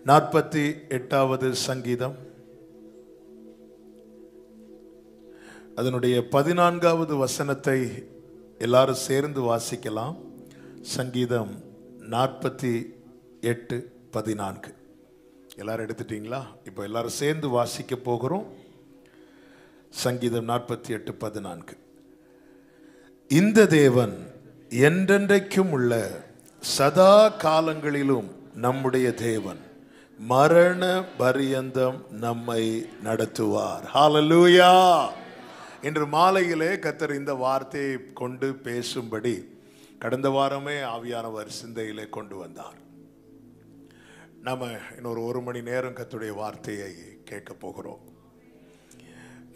48வது சங்கீதம் அதனுடைய 14வது வசனத்தை எல்லாரும் சேர்ந்து வாசிக்கலாம். சங்கீதம் 48:14. எல்லாரும் எடுத்துட்டீங்களா? இப்போ எல்லாரும் சேர்ந்து வாசிக்க போகிறோம். சங்கீதம் 48:14. இந்த தேவன் என்றென்றைக்கும் உள்ள சதா காலங்களிலும் நம்முடைய தேவன், மரண பரியந்தம் நம்மை நடத்துவார். ஹல்லேலூயா. இன்று மாலையிலே கர்த்தர் இந்த வார்த்தையை கொண்டு பேசும்படி கடந்த வாரமே ஆவியானவர் சிந்தையிலே கொண்டு வந்தார். நம்ம இன்னொரு 1 மணி நேரம் கர்த்தருடைய வார்த்தையை கேட்க போகிறோம்.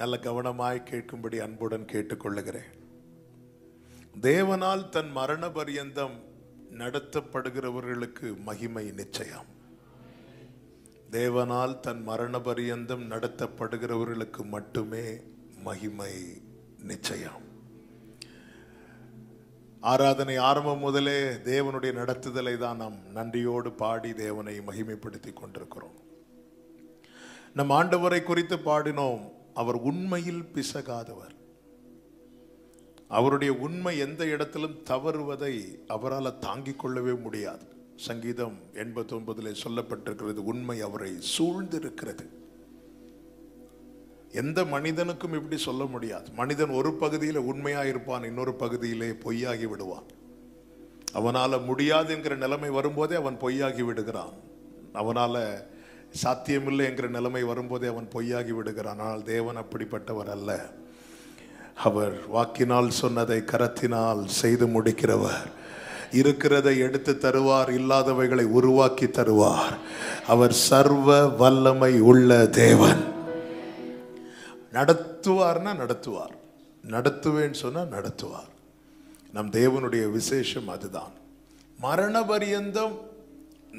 நல்ல கவனமாய் கேட்கும்படி அன்புடன் கேட்டுக்கொள்ளுகிறேன். தேவனால் தன் மரண பரியந்தம் நடத்தப்படுகிறவர்களுக்கு மகிமை நிச்சயம். தேவனால் தன் மரண பரியந்தம் நடத்தப்படுகிறவர்களுக்கு மட்டுமே மகிமை நிச்சயம். ஆராதனை ஆரம்பம் முதலே தேவனுடைய நடத்துதலை தான் நாம் நன்றியோடு பாடி தேவனை மகிமைப்படுத்தி கொண்டிருக்கிறோம். நம் ஆண்டவரை குறித்து பாடினோம். அவர் உண்மையில் பிசகாதவர். அவருடைய உண்மை எந்த இடத்திலும் தவறுவதை அவரால் தாங்கிக் கொள்ளவே முடியாது. சங்கீதம் 89 சொல்லப்பட்டிருக்கிறது, உண்மை அவரை சூழ்ந்திருக்கிறது. எந்த மனிதனுக்கும் இப்படி சொல்ல முடியாது. மனிதன் ஒரு பகுதியில் உண்மையாக இருப்பான், இன்னொரு பகுதியிலே பொய்யாகி விடுவான். அவனால் முடியாது என்கிற நிலைமை வரும்போதே அவன் பொய்யாகி விடுகிறான். அவனால் சாத்தியமில்லை என்கிற நிலைமை வரும்போதே அவன் பொய்யாகி விடுகிறான். ஆனால் தேவன் அப்படிப்பட்டவர் அல்ல. அவர் வாக்கினால் சொன்னதை கரத்தினால் செய்து முடிக்கிறவர். இருக்கிறதை எடுத்து தருவார், இல்லாதவைகளை உருவாக்கி தருவார். அவர் சர்வ வல்லமை உள்ள தேவன். நடத்துவார்னா நடத்துவார், நடத்துவேன்னு சொன்னா நடத்துவார். நம் தேவனுடைய விசேஷம் அதுதான். மரண பரியந்தம்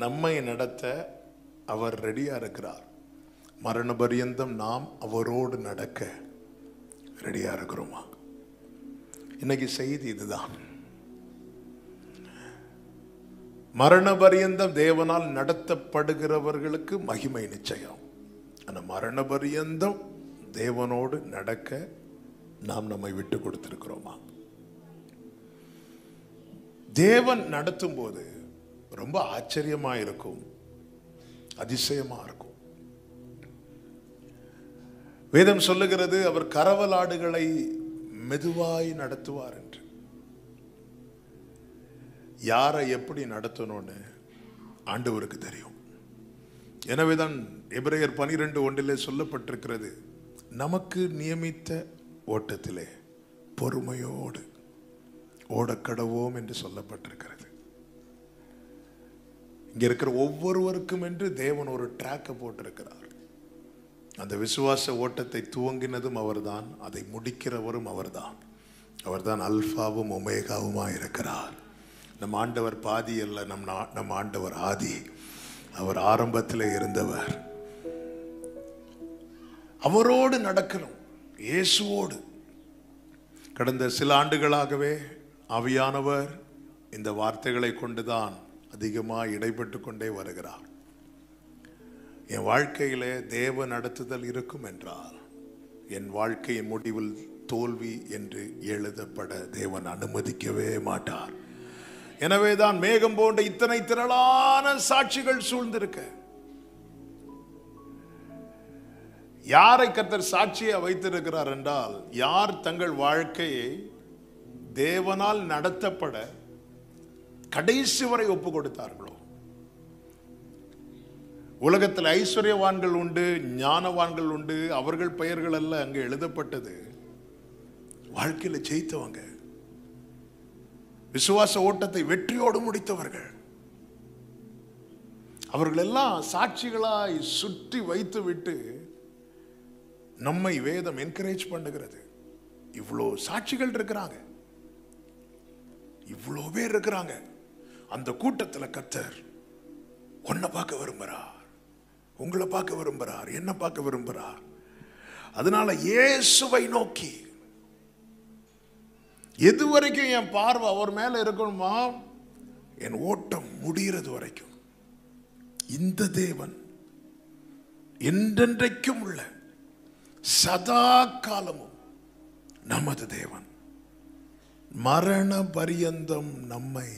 நம்மை நடத்த அவர் ரெடியா இருக்கிறார். மரண பரியந்தம் நாம் அவரோடு நடக்க ரெடியா இருக்கிறோமா? இன்னைக்கு செய்தி இதுதான். மரண பரியந்தம் தேவனால் நடத்தப்படுகிறவர்களுக்கு மகிமை நிச்சயம். ஆனா மரண பரியந்தம் தேவனோடு நடக்க நாம் நம்மை விட்டு கொடுத்திருக்கிறோமா? தேவன் நடத்தும் போது ரொம்ப ஆச்சரியமா இருக்கும், அதிசயமா இருக்கும். வேதம் சொல்லுகிறது, அவர் கரவலாடுகளை மெதுவாய் நடத்துவார் என்று. யாரை எப்படி நடத்தணும்னு ஆண்டவருக்கு தெரியும். எனவேதான் எபிரேயர் 12:1 சொல்லப்பட்டிருக்கிறது, நமக்கு நியமித்த ஓட்டத்திலே பொறுமையோடு ஓடக்கடவோம் என்று சொல்லப்பட்டிருக்கிறது. இங்க இருக்கிற ஒவ்வொருவருக்கும் என்று தேவன் ஒரு ட்ராக்கை போட்டிருக்கிறார். அந்த விசுவாச ஓட்டத்தை துவங்கினதும் அவர்தான், அதை முடிக்கிறவரும் அவர்தான். அவர்தான் அல்பாவும் ஒமேகாவுமா இருக்கிறார். நம் ஆண்டவர் பாதி அல்ல, நம் ஆண்டவர் ஆதி. அவர் ஆரம்பத்தில் இருந்தவர். அவரோடு நடக்கணும், இயேசுவோடு. கடந்த சில ஆண்டுகளாகவே ஆவியானவர் இந்த வார்த்தைகளை கொண்டுதான் அதிகமாக இடைப்பட்டு கொண்டே வருகிறார். என் வாழ்க்கையிலே தேவ நடத்துதல் இருக்கும் என்றால் என் வாழ்க்கையின் முடிவில் தோல்வி என்று எழுதப்பட தேவன் அனுமதிக்கவே மாட்டார். எனவேதான் மேகம் போன்ற இத்தனை திரளான சாட்சிகள் சூழ்ந்திருக்க. யாரை கர்த்தர் சாட்சியை வைத்திருக்கிறார் என்றால், யார் தங்கள் வாழ்க்கையை தேவனால் நடத்தப்பட கடைசி வரை ஒப்பு கொடுத்தார்களோ. உலகத்தில் ஐஸ்வர்யவான்கள் உண்டு, ஞானவான்கள் உண்டு. அவர்கள் பெயர்கள் அல்ல அங்கே எழுதப்பட்டது. வாழ்க்கையில் ஜெயித்தவங்க, விசுவாச ஓட்டத்தை வெற்றியோடு முடித்தவர்கள். அவர்கள் எல்லாம் சாட்சிகளாய் சுற்றி வைத்து விட்டு நம்மை வேதம் என்கரேஜ் பண்ணுகிறது. இவ்வளோ சாட்சிகள் இருக்கிறாங்க, இவ்வளோ பேர் இருக்கிறாங்க. அந்த கூட்டத்தில் கர்த்தர் உன்னை பார்க்க விரும்புகிறார், உங்களை பார்க்க விரும்புகிறார், என்ன பார்க்க விரும்புகிறார். அதனால இயேசுவை நோக்கி எது வரைக்கும் என் பார்வை அவர் மேல இருக்கணுமா? என் ஓட்டம் முடிகிறது வரைக்கும். இந்த தேவன் என்றென்றைக்கும் உள்ள சதா காலமும் நமது தேவன், மரண பரியந்தம் நம்மை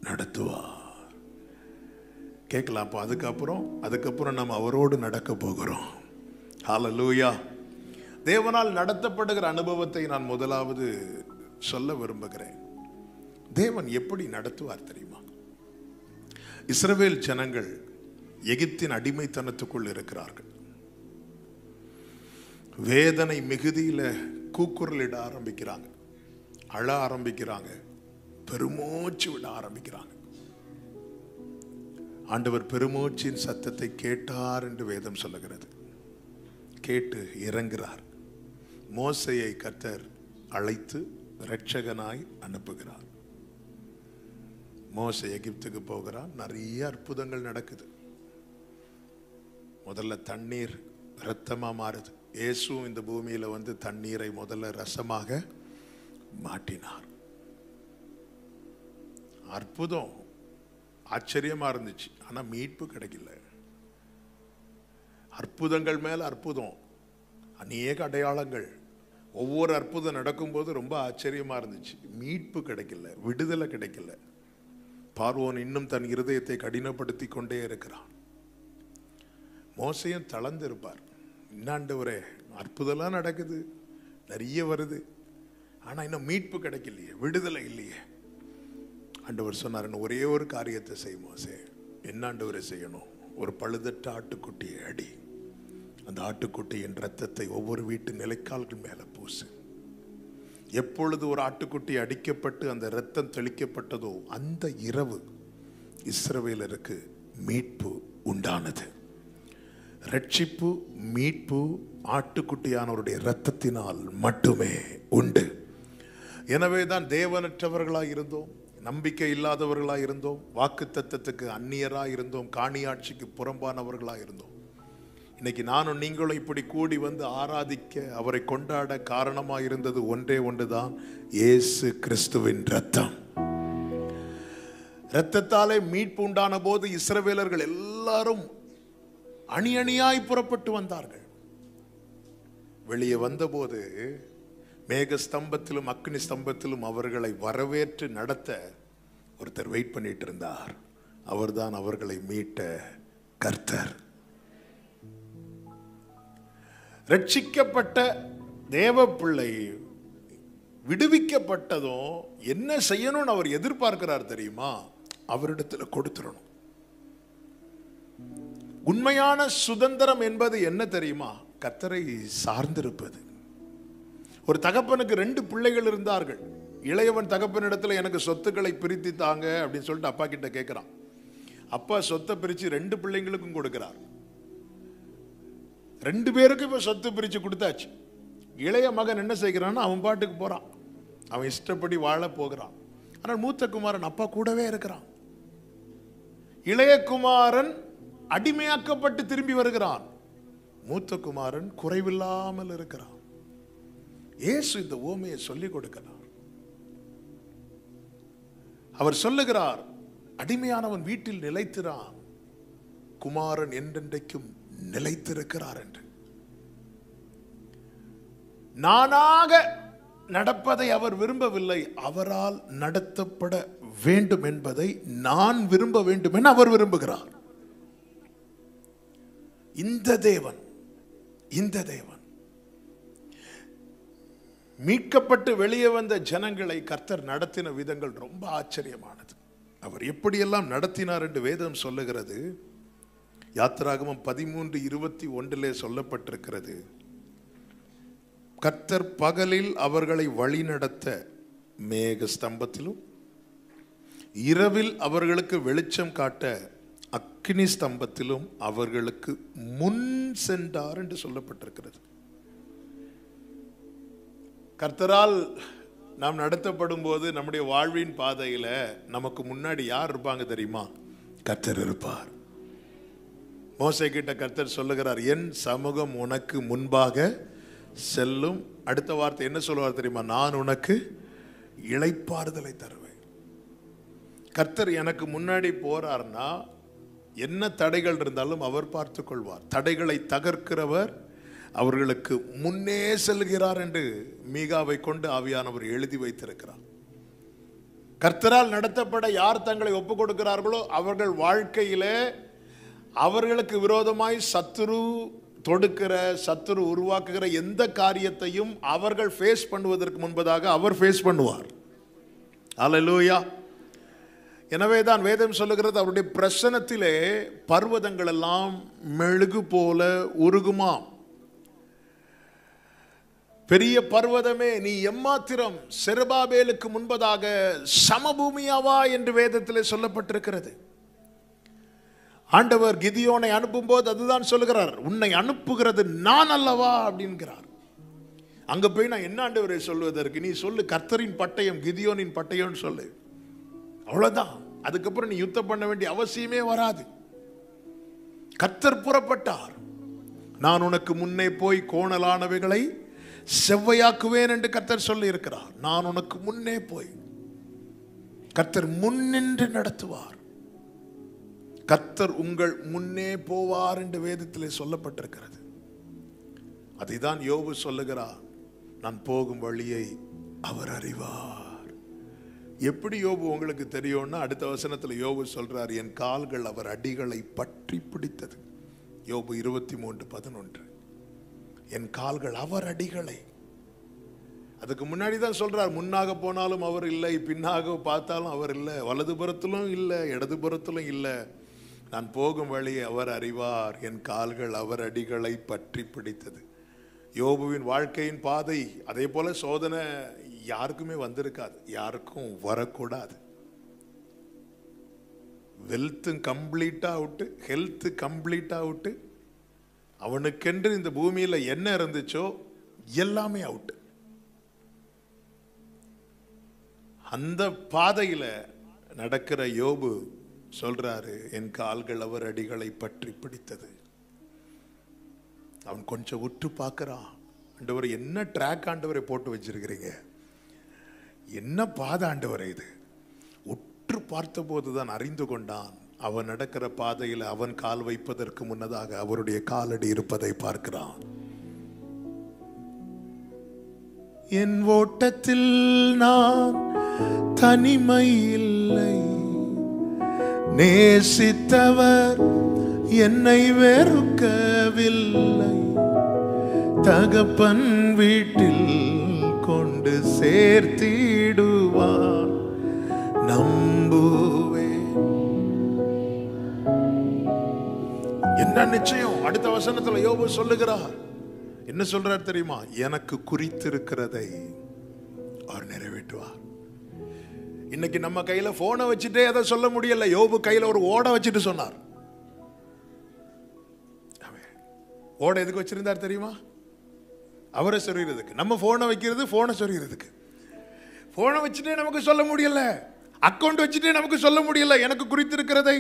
நடத்துவார். கேட்கலாம். அதுக்கப்புறம் நம்ம அவரோடு நடக்க போகிறோம். ஹல்லேலூயா. தேவனால் நடத்தப்படுகிற அனுபவத்தை நான் முதலாவது சொல்ல விரும்புகிறேன். தேவன் எப்படி நடத்துவார் தெரியுமா? இஸ்ரவேல் ஜனங்கள் எகிப்தின் அடிமைத்தனத்துக்குள் இருக்கிறார்கள். வேதனை மிகுதியில கூக்குரலிட ஆரம்பிக்கிறாங்க, அழ ஆரம்பிக்கிறாங்க, பெருமூச்சு விட ஆரம்பிக்கிறாங்க. ஆண்டவர் பெருமூச்சின் சத்தத்தை கேட்டார் என்று வேதம் சொல்லுகிறது. கேட்டு இறங்குகிறார். மோசேயை கர்த்தர் அழைத்து இரட்சகனாய் அனுப்புகிறார். மோசே எகிப்துக்கு போகிறார். நிறைய அற்புதங்கள் நடக்குது. முதல்ல தண்ணீர் இரத்தமா மாறுது. இயேசுவும் இந்த பூமியில வந்து தண்ணீரை முதல்ல ரசமாக மாற்றினார். அற்புதம், ஆச்சரியமா இருந்துச்சு. ஆனா மீட்பு கிடைக்கல. அற்புதங்கள் மேல அற்புதம், அநேக அடையாளங்கள். ஒவ்வொரு அற்புதம் நடக்கும்போது ரொம்ப ஆச்சரியமா இருந்துச்சு. மீட்பு கிடைக்கல, விடுதலை கிடைக்கல. பார்வோன் இன்னும் தன் இருதயத்தை கடினப்படுத்தி கொண்டே இருக்கிறான். மோசையும் தளர்ந்து இருப்பார். இன்னாண்டவரே, அற்புதம்லாம் நடக்குது, நிறைய வருது, ஆனா இன்னும் மீட்பு கிடைக்கலையே, விடுதலை இல்லையே. ஆண்டவர் சொன்னார், ஒரே ஒரு காரியத்தை செய் மோசே. என்ன ஆண்டவரை செய்யணும்? ஒரு பழுதற்ற ஆட்டுக்குட்டியை அடி. அந்த ஆட்டுக்குட்டியின் ரத்தத்தை ஒவ்வொரு வீட்டு நிலைக்கால்கள் மேல பூசு. எப்பொழுது ஒரு ஆட்டுக்குட்டி அடிக்கப்பட்டு அந்த ரத்தம் தெளிக்கப்பட்டதோ அந்த இரவு இஸ்ரவேலருக்கு மீட்பு உண்டானது. ரட்சிப்பு, மீட்பு ஆட்டுக்குட்டியானவருடைய இரத்தத்தினால் மட்டுமே உண்டு. எனவேதான் தேவனற்றவர்களாய் இருந்தோம், நம்பிக்கை இல்லாதவர்களாய் இருந்தோம், வாக்குத்தத்தத்துக்கு அந்நியராய் இருந்தோம், காணியாட்சிக்கு புறம்பானவர்களாய் இருந்தோம். இன்னைக்கு நானும் நீங்களும் இப்படி கூடி வந்து ஆராதிக்க, அவரை கொண்டாட காரணமாக இருந்தது ஒன்றே ஒன்றுதான், இயேசு கிறிஸ்துவின் ரத்தம். இரத்தத்தாலே மீட்பு உண்டான போது இஸ்ரவேலர்கள் எல்லாரும் அணி அணியாய் புறப்பட்டு வந்தார்கள். வெளியே வந்தபோது மேக ஸ்தம்பத்திலும் அக்னி ஸ்தம்பத்திலும் அவர்களை வரவேற்று நடத்த ஒருத்தர் வெயிட் பண்ணிட்டு இருந்தார். அவர்தான் அவர்களை மீட்ட கர்த்தர். ரட்சிக்கப்பட்ட தேவ பிள்ளை விடுவிக்கப்பட்டதும் என்ன செய்யணும்னு அவர் எதிர்பார்க்கிறார் தெரியுமா? அவரிடத்தில் கொடுத்துடணும். உண்மையான சுதந்திரம் என்பது என்ன தெரியுமா? கர்த்தரை சார்ந்திருப்பது. ஒரு தகப்பனுக்கு 2 பிள்ளைகள் இருந்தார்கள். இளையவன் தகப்பனிடத்தில் எனக்கு சொத்துக்களை பிரித்து தாங்க அப்படின்னு சொல்லிட்டு அப்பா கிட்ட கேட்கிறான். அப்பா சொத்தை பிரிச்சு 2 பிள்ளைங்களுக்கும் கொடுக்கிறார். 2 பேருக்கும் இப்ப சொத்து பிரிச்சு கொடுத்தாச்சு. இளைய மகன் என்ன செய்கிறான்? அவன் பாட்டுக்கு போறான், அவன் இஷ்டப்படி வாழ போகிறான். ஆனால் மூத்த குமாரன் அப்பா கூடவே இருக்கிறான். இளைய குமாரன் அடிமையாக்கப்பட்டு திரும்பி வருகிறான். மூத்த குமாரன் குறைவில்லாமல் இருக்கிறான். இயேசு இந்த ஓமையை சொல்லிக் கொடுக்கிறார். அவர் சொல்லுகிறார், அடிமையானவன் வீட்டில் நிலைத்திறான், குமாரன் என்றென்றைக்கும் நிலைத்திருக்கிறார் என்று. நானாக நடப்பதை அவர் விரும்பவில்லை, அவரால் நடத்தப்பட வேண்டும் என்பதை நான் விரும்ப வேண்டும் என அவர் விரும்புகிறார். இந்த தேவன் மீட்கப்பட்டு வெளியே வந்த ஜனங்களை கர்த்தர் நடத்தின விதங்கள் ரொம்ப ஆச்சரியமானது. அவர் எப்படியெல்லாம் நடத்தினார் என்று வேதம் சொல்லுகிறது. யாத்திராகமம் 13:21 சொல்லப்பட்டிருக்கிறது, கர்த்தர் பகலில் அவர்களை வழிநடத்த மேக ஸ்தம்பத்திலும், இரவில் அவர்களுக்கு வெளிச்சம் காட்ட அக்கினி ஸ்தம்பத்திலும் அவர்களுக்கு முன் சென்றார் என்று சொல்லப்பட்டிருக்கிறது. கர்த்தரால் நாம் நடத்தப்படும் போது நம்முடைய வாழ்வின் பாதையில நமக்கு முன்னாடி யார் இருப்பாங்க தெரியுமா? கர்த்தர் இருப்பார். மோசே கிட்ட கர்த்தர் சொல்லுகிறார், என் சமூகம் உனக்கு முன்பாக செல்லும். அடுத்த வார்த்தை என்ன சொல்லுவார் தெரியுமா? நான் உனக்கு இளைப்பாறுதலை தருவேன். கர்த்தர் எனக்கு முன்னாடி போறார்னா என்ன தடைகள் இருந்தாலும் அவர் பார்த்துக் கொள்வார். தடைகளை தகர்க்கிறவர் அவர்களுக்கு முன்னே செல்கிறார் என்று மீகாவை கொண்டு ஆவியானவர் எழுதி வைத்திருக்கிறார். கர்த்தரால் நடத்தப்பட யார் தங்களை ஒப்புக் கொடுக்கிறார்களோ அவர்கள் வாழ்க்கையிலே அவர்களுக்கு விரோதமாய் சத்துரு தொடுக்கிற, சத்துரு உருவாக்குகிற எந்த காரியத்தையும் அவர்கள் ஃபேஸ் பண்ணுவதற்கு முன்பதாக அவர் ஃபேஸ் பண்ணுவார். அல்லேலூயா. எனவே தான் வேதம் சொல்லுகிறது, அவருடைய பிரசன்னத்திலே பர்வதங்கள் எல்லாம் மெழுகு போல உருகுமாம். பெரிய பர்வதமே நீ எம்மாத்திரம் செருபாபேலுக்கு முன்பதாக சமபூமியாவா என்று வேதத்திலே சொல்லப்பட்டிருக்கிறது. ஆண்டவர் கிதியோனை அனுப்பும் போது அதுதான் சொல்லுகிறார், உன்னை அனுப்புகிறது நான் அல்லவா அப்படின்கிறார். அங்க போய் நான் என்ன ஆண்டவரை சொல்வதற்கு, நீ சொல்லு கர்த்தரின் பட்டயம் கிதியோனின் பட்டயம் சொல்லு, அவ்வளவுதான். அதுக்கப்புறம் நீ யுத்தம் பண்ண வேண்டிய அவசியமே வராது. கர்த்தர் புறப்பட்டார், நான் உனக்கு முன்னே போய் கோணலானவைகளை செவ்வையாக்குவேன் என்று கர்த்தர் சொல்லி இருக்கிறார். நான் உனக்கு முன்னே போய், கர்த்தர் முன்னின்று நடத்துவார், கர்த்தர் உங்கள் முன்னே போவார் என்று வேதத்திலே சொல்லப்பட்டிருக்கிறது. அதைதான் யோபு சொல்லுகிறார், நான் போகும் வழியை அவர் அறிவார். எப்படி யோபு உங்களுக்கு தெரியும்னா, அடுத்த வசனத்தில் யோபு சொல்றார், என் கால்கள் அவர் அடிகளை பற்றி பிடித்தது. யோபு 23:11. என் கால்கள் அவர் அடிகளை. அதுக்கு முன்னாடி தான் சொல்றார், முன்னாக போனாலும் அவர் இல்லை, பின்னாக பார்த்தாலும் அவர் இல்லை, வலதுபுறத்திலும் இல்லை, இடதுபுறத்திலும் இல்லை, நான் போகும் வழியை அவர் அறிவார், என் கால்கள் அவர் அடிகளை பற்றி பிடித்தது. யோபுவின் வாழ்க்கையின் பாதை அதே போல சோதனை யாருக்குமே வந்திருக்காது, யாருக்கும் வரக்கூடாது. வெல்த் கம்ப்ளீட்டா அவுட்டு, ஹெல்த் கம்ப்ளீட்டா அவுட்டு, அவனுக்கென்று இந்த பூமியில என்ன இருந்துச்சோ எல்லாமே அவுட்டு. அந்த பாதையில நடக்கிற யோபு சொல்றாரு, என் கால்கள் அவர் அடிகளை பற்றி பிடித்தது. அவன் கொஞ்சம் உற்று பார்க்கிறான், ஆண்டவர் என்ன ட்ராக் ஆண்டவரை போட்டு வச்சிருக்கிறீங்க, என்ன பாதை ஆண்டவரை இது. உற்று பார்த்த போதுதான் அறிந்து கொண்டான், அவன் நடக்கிற பாதையில் அவன் கால் வைப்பதற்கு முன்னதாக அவருடைய காலடி இருப்பதை பார்க்கிறான். என் ஓட்டத்தில் நான் தனிமை இல்லை, நேசித்தவர் என்னை வெறுக்கவில்லை, தகப்பன் வீட்டில் கொண்டு சேர்த்திடுவார், நம்புவேன். என்ன நிச்சயம்? அடுத்த வசனத்துல யோபு சொல்லுகிறார், என்ன சொல்றார் தெரியுமா? எனக்கு குறித்திருக்கிறதை அவர் நிறைவேற்றுவார். இன்னைக்கு நம்ம கையில போனை வச்சுட்டே அதை சொல்ல முடியல, யோபு கையில ஒரு ஓட வச்சுட்டு சொன்னார். ஓட எதுக்கு வச்சிருந்தார் தெரியுமா? அவரை சொறிகிறதுக்கு. நம்ம போனை வைக்கிறது போனை சொறிகிறதுக்கு. போனை வச்சுட்டே நமக்கு சொல்ல முடியல, அக்கௌண்ட் வச்சுட்டே நமக்கு சொல்ல முடியல எனக்கு குறித்திருக்கிறதை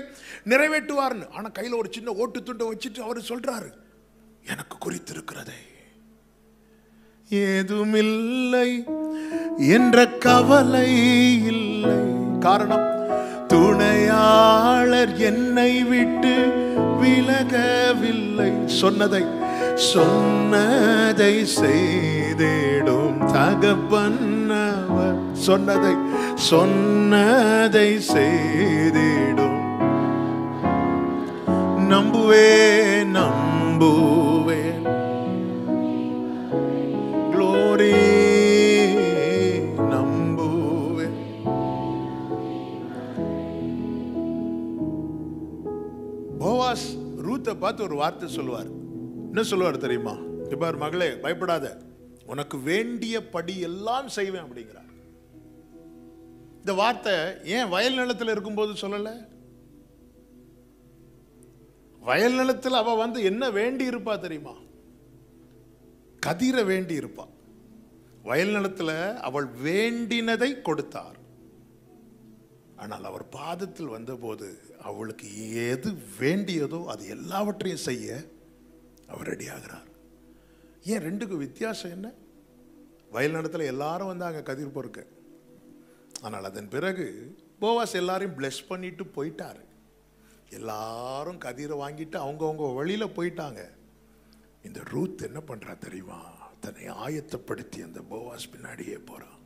நிறைவேற்றுவார்னு. ஆனா கையில ஒரு சின்ன ஓட்டு துண்டை வச்சுட்டு அவர் சொல்றாரு, எனக்கு குறித்திருக்கிறதை. ஏதுமில்லை என்ற கவலை இல்லை, காரணம் துணையாளர் என்னை விட்டு விலகவில்லை, சொன்னதை செய்திடும் தகப்பன் அவர், சொன்னதை செய்திடும், நம்புவேன் நம்புவேன், க்ளோரி நம்புவேன். போவாஸ் ரூத்தை பார்த்து ஒரு வார்த்தை சொல்லுவார். என்ன சொல்லுவார் தெரியுமா? இப்பார் மகளே, பயப்படாத, உனக்கு வேண்டிய படி எல்லாம் செய்வேன் அப்படிங்கிறார். இந்த வார்த்தை ஏன் வயல் நிலத்தில் இருக்கும்போது சொல்லல? வயல் நிலத்தில் அவ வந்து என்ன வேண்டி இருப்பா தெரியுமா? கதிர வேண்டி இருப்பா. வயல் நிலத்தில் அவள் வேண்டினதை கொடுத்தார். ஆனால் அவர் பாதத்தில் வந்தபோது அவளுக்கு எது வேண்டியதோ அது எல்லாவற்றையும் செய்ய அவர் ரெடியாகிறார். ஏன் ரெண்டுக்கு வித்தியாசம் என்ன? வயல் நிலத்தில் எல்லாரும் வந்தாங்க கதிர் பொறுக்க. ஆனால் அதன் பிறகு போவாஸ் எல்லாரையும் பிளஸ் பண்ணிட்டு போயிட்டாரு. எல்லாரும் கதிரை வாங்கிட்டு அவங்கவுங்க வழியில போயிட்டாங்க. இந்த ரூத் என்ன பண்றா தெரியுமா? தன்னை ஆயத்தப்படுத்தி அந்த போவாஸ் பின்னாடியே போறான்.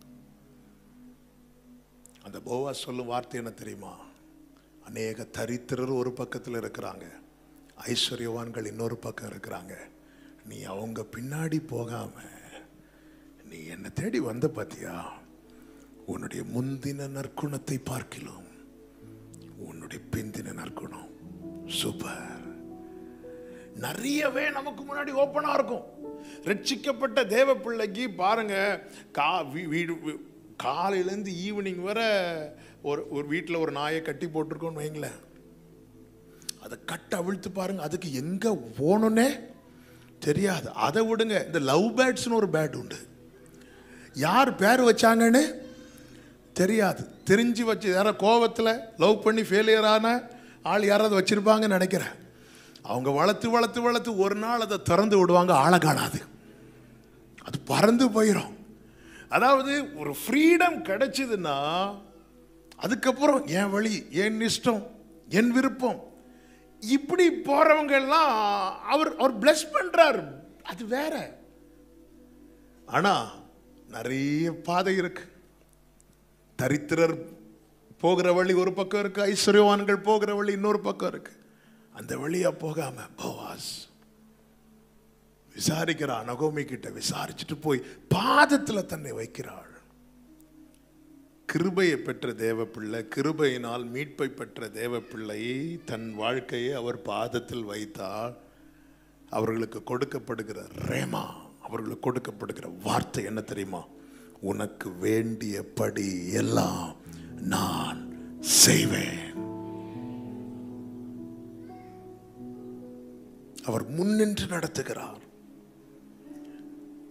அந்த போவாஸ் சொல்லும் வார்த்தை என்ன தெரியுமா? அநேக தரித்திரர் ஒரு பக்கத்தில் இருக்கிறாங்க, ஐஸ்வர்யவான்கள் இன்னொரு பக்கம் இருக்கிறாங்க. நீ அவங்க பின்னாடி போகாம நீ என்னை தேடி வந்த பாத்தியா? உன்னுடைய முந்தின நற்குணத்தை பார்க்கலாம் உன்னுடைய பிந்தின நற்குணம் சூப்பர். நிறையவே நமக்கு முன்னாடி ஓப்பனா இருக்கும். ரட்சிக்கப்பட்ட தேவ பிள்ளைக்கு பாருங்க, காலையிலேருந்து ஈவினிங் வர ஒரு வீட்டில் ஒரு நாயை கட்டி போட்டிருக்கோன்னு வைங்களேன். அதை கட்ட அவிழ்த்து பாருங்க, அதுக்கு எங்க போகணுன்னே தெரியாது. அதை விடுங்க, இந்த லவ் பேர்ட்ஸ்னு ஒரு பேர்ட் உண்டு. யார் பேர் வச்சாங்கன்னு தெரியாது. தெரிஞ்சு வச்சு யாரோ கோவத்தில் லவ் பண்ணி ஃபெயிலியரான ஆள் யாராவது வச்சிருப்பாங்கன்னு நினைக்கிறேன். அவங்க வளர்த்து வளர்த்து வளர்த்து ஒரு நாள் அதை திறந்து விடுவாங்க, ஆளை காணாது, அது பறந்து போயிடும். அதாவது ஒரு ஃப்ரீடம் கிடைச்சதுன்னா அதுக்கப்புறம் என் வழி, என் இஷ்டம், என் விருப்பம், இப்படி போறவங்க எல்லாம் அவர் பிளஸ் பண்றார், அது வேற. ஆனா நிறைய பாதை இருக்கு. தரித்திரர் போகிற வழி ஒரு பக்கம் இருக்கு, ஐஸ்வர்யவான்கள் போகிற வழி இன்னொரு பக்கம் இருக்கு. அந்த வழியா போகாம போவாஸ் விசாரிக்கிறான், நகோமி கிட்ட விசாரிச்சுட்டு போய் பாதத்துல தன்னை வைக்கிறாள். கிருபையை பெற்ற தேவ பிள்ளை, கிருபையினால் மீட்பை பெற்ற தேவ பிள்ளை தன் வாழ்க்கையை அவர் பாதத்தில் வைத்தால் அவர்களுக்கு கொடுக்கப்படுகிற ரேமா, அவர்களுக்கு கொடுக்கப்படுகிற வார்த்தை என்ன தெரியுமா? உனக்கு வேண்டியபடி எல்லாம் நான் செய்வேன். அவர் முன்னின்று நடத்துகிறார்.